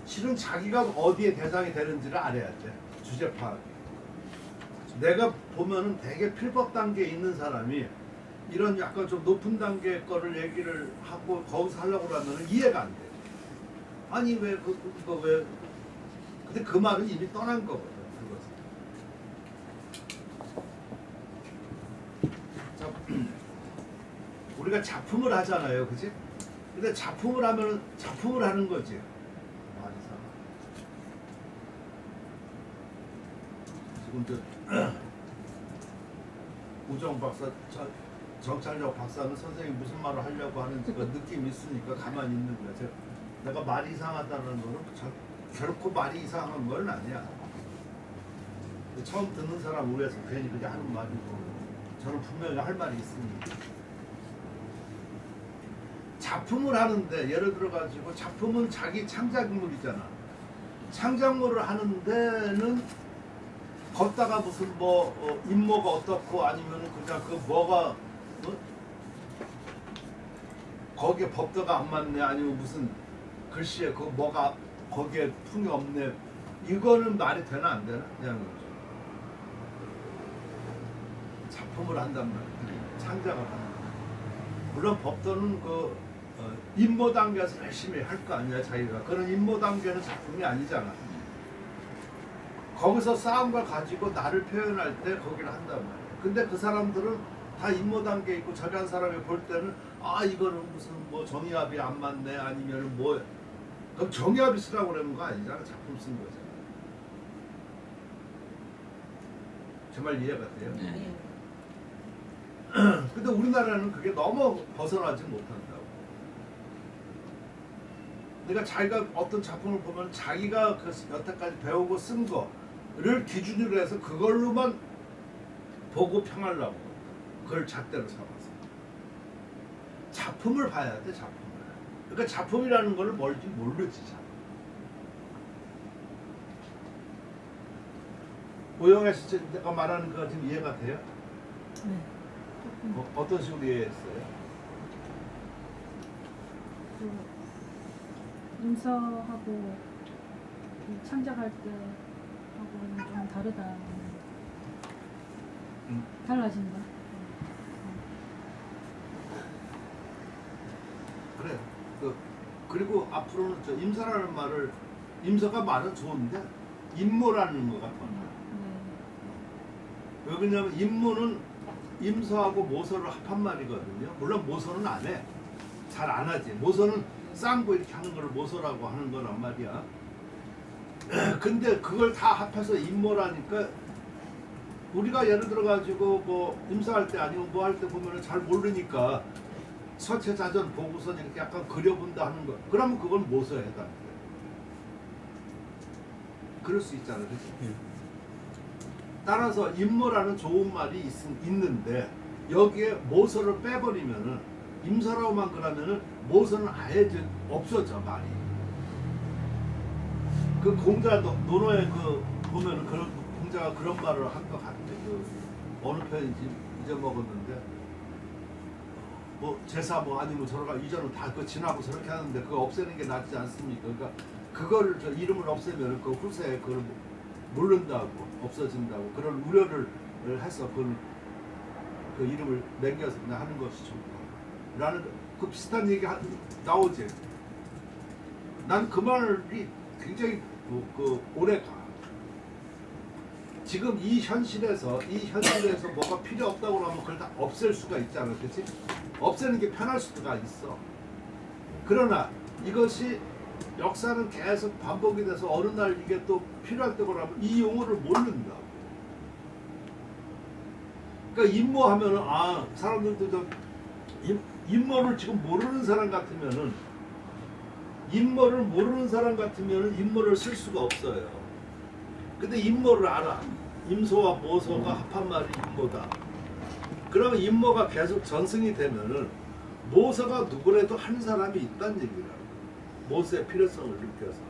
실은 자기가 어디에 대상이 되는지를 알아야 돼. 주제 파악. 내가 보면은 되게 필법 단계에 있는 사람이 이런 약간 좀 높은 단계 거를 얘기를 하고 거기서 하려고 하면 이해가 안 돼. 아니 왜 그거 왜? 근데 그 말은 이미 떠난 거거든. 그것은. 자, 우리가 작품을 하잖아요, 그지? 근데 작품을 하면 작품을 하는 거지. 말이사. 지금 저 우정 박사, 정찰력 박사는 선생님이 무슨 말을 하려고 하는지 그 느낌이 있으니까 가만히 있는 거야. 내가 말이 이상하다는 거는 결코 말이 이상한 건 아니야. 처음 듣는 사람 위해서 괜히 그냥 하는 말이고 저는 분명히 할 말이 있습니다. 작품을 하는데 예를 들어 가지고 작품은 자기 창작물이잖아. 창작물을 하는 데는 걷다가 무슨 뭐 인모가 어떻고 아니면 그냥 그 뭐가 거기에 법도가 안 맞네 아니면 무슨 글씨에 그 뭐가 거기에 풍이 없네 이거는 말이 되나 안 되나? 그냥 작품을 한단 말이야. 창작을 한다. 물론 법도는 그 임모 단계에서 열심히 할 거 아니야 자기가. 그런 임모 단계는 작품이 아니잖아. 거기서 쌓은 걸 가지고 나를 표현할 때 거기를 한단 말이야. 근데 그 사람들은 다 임모 단계에 있고 저기 한 사람이 볼 때는 아 이거는 무슨 뭐 정의합이 안 맞네 아니면 뭐 그럼 정의합이 쓰라고 그러는 거 아니잖아. 작품 쓴 거잖아. 정말 이해가 돼요? 네. 근데 우리나라는 그게 너무 벗어나지 못한다고. 그러니까 자기가 어떤 작품을 보면 자기가 그 여태까지 배우고 쓴 거를 기준으로 해서 그걸로만 보고 평하려고 그걸 잣대로 삼아서 작품을 봐야 돼. 작품을. 그러니까 작품이라는 걸 뭘지 모르지 잘. 오영애 씨 내가 말하는 거 지금 이해가 돼요? 네. 어떤 식으로 이해했어요? 그 인서하고 그 창작할 때 하고는 좀 다르다. 달라진다. 그래. 그리고 앞으로는 저 임서라는 말을 임서가 말은 좋은데 임모라는 거가 더 나아. 왜 그러냐면 임모는 임서하고 모서를 합한 말이거든요. 물론 모서는 안 해. 잘 안 하지. 모서는 쌍고 이렇게 하는 걸 모서라고 하는 거란 말이야. 근데 그걸 다 합해서 임모라니까 우리가 예를 들어 가지고 뭐 임사할 때 아니면 뭐 할 때 보면은 잘 모르니까 서체자전 보고선 이렇게 약간 그려본다 하는 거. 그러면 그건 모서에 해당돼. 그럴 수 있잖아, 그렇지? 예. 따라서 임모라는 좋은 말이 있는데 여기에 모서를 빼버리면은 임서라고만 그러면은 모서는 아예 없어져 말이. 그 공자 논어에 그 보면은 그런 공자가 그런 말을 한 것 같아. 그 어느 편인지 잊어먹었는데 뭐 제사 뭐 아니면 저러가 이전은 다 그 지나고 저렇게 하는데 그거 없애는 게 낫지 않습니까? 그러니까 그거를 저 이름을 없애면 그 후세에 그걸 모른다고 없어진다고 그런 우려를 해서 그 이름을 남겨서 그냥 하는 것이 좋다. 라는 그 비슷한 얘기 나오지. 난 그 말이 굉장히 그 오래 가. 지금 이 현실에서 뭐가 필요 없다고 하면 그걸 다 없앨 수가 있잖아, 그렇지? 없애는 게 편할 수가 있어. 그러나 이것이 역사는 계속 반복이 돼서 어느 날 이게 또 필요할 때고 하면 이 용어를 모른다고. 그러니까 임모하면은 사람들도 좀 임모를 지금 모르는 사람 같으면은 임모를 모르는 사람 같으면은 임모를 쓸 수가 없어요. 근데 임모를 알아. 임소와 모소가 합한 말이 임모다. 그러면 임모가 계속 전승이 되면은 모소가 누구라도 한 사람이 있다는 얘기라고. 모소의 필요성을 느껴서.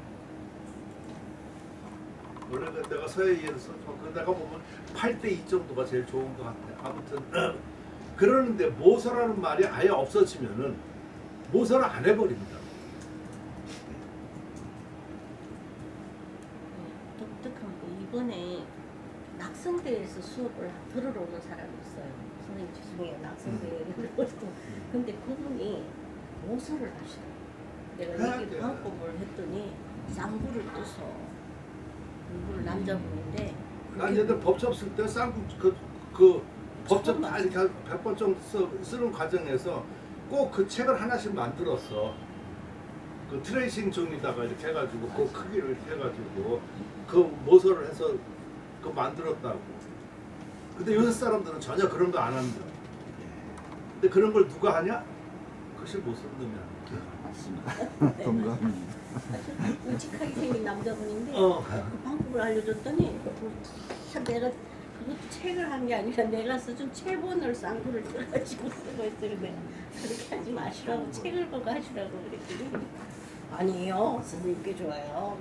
원래 내가 서예에서 내가 보면 8대2 정도가 제일 좋은 것 같아. 아무튼 그러는데 모소라는 말이 아예 없어지면은 모소를 안 해버립니다. 독특한 거 이번에 낙성대에서 수업을 들으러 오는 사람이 있어요. 선생님 죄송해요. 낙성대에 들어오고 근데 그분이 모서를 하시더라고요. 내가 얘기 방법을 했더니 쌍구를 떠서 공부를 남자분인데 난 옛날 법첩 쓸 때 쌍구 그 법첩 다 이렇게 100번 정도 쓰는 과정에서 꼭 그 책을 하나씩 만들었어. 그 트레이싱 종이다가 이렇게 해가지고 그 크기를 이렇게 해가지고 그 모서를 해서 그 만들었다고. 근데 요새 사람들은 전혀 그런 거 안 한다. 근데 그런 걸 누가 하냐? 그것이 못 쓰는 놈이 아니야. 동감입니다. 아주 우직하게 생긴 남자분인데 그 방법을 알려줬더니 참 내가 그것도 책을 한 게 아니라 내가 써준 체본을 쌍구를 써가지고 쓰고 있어요. 내가 그렇게 하지 마시라고 책을 보고 하시라고 그랬더니 아니에요. 선생님께 좋아요.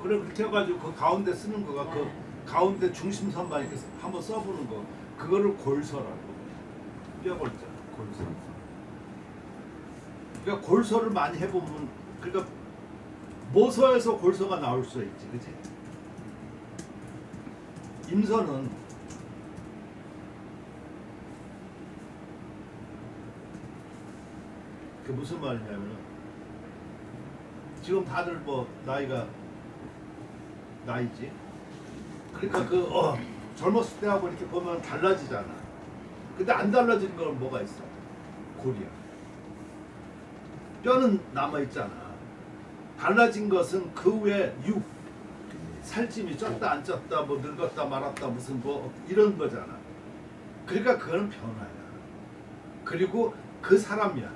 그래 그렇게 해가지고 그 가운데 쓰는 거가 그 가운데 중심선만 이렇게 한번 써보는 거 그거를 골서라고. 뼈골자 골서. 그러니까 골서를 많이 해보면 그러니까 모서에서 골서가 나올 수 있지, 그렇지? 임서는 그 무슨 말이냐면 지금 다들 뭐 나이지. 그러니까 젊었을 때하고 이렇게 보면 달라지잖아. 근데 안 달라지는 건 뭐가 있어? 골이야. 뼈는 남아 있잖아. 달라진 것은 그 외 육, 살찜이 쪘다 안 쪘다, 뭐 늙었다 말았다 무슨 뭐 이런 거잖아. 그러니까 그거는 변화야. 그리고 그 사람이야.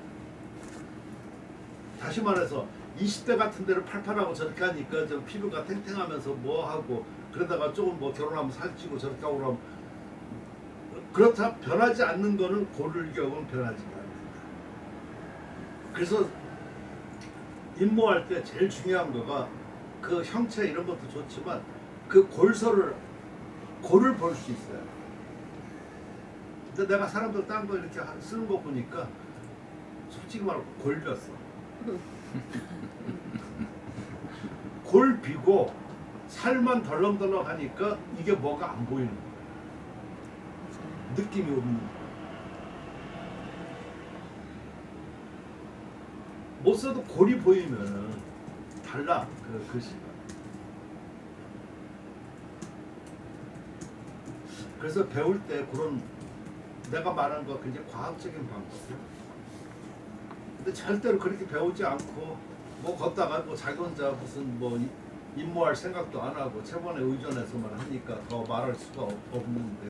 다시 말해서 20대 같은 데를 팔팔하고 저렇게 하니까 좀 피부가 탱탱하면서 뭐 하고 그러다가 조금 뭐 결혼하면 살찌고 저렇게 하고 그러면 그렇다 변하지 않는 거는 고를격은 변하지 않는다. 그래서 임모할 때 제일 중요한 거가 그 형체 이런 것도 좋지만 그 골을 볼 수 있어요. 근데 내가 사람들 딴 거 이렇게 쓰는 거 보니까 솔직히 말하고 골비었어. 골 비고 살만 덜렁덜렁 하니까 이게 뭐가 안 보이는 거야. 느낌이 없는 거야. 못 써도 골이 보이면은 달라 그 글씨가. 그래서 배울 때 그런 내가 말한 거 굉장히 과학적인 방법이야. 근데 절대로 그렇게 배우지 않고 뭐 걷다가 뭐 자기 혼자 무슨 뭐 임모할 생각도 안 하고 체본에 의존해서만 하니까 더 말할 수가 없는데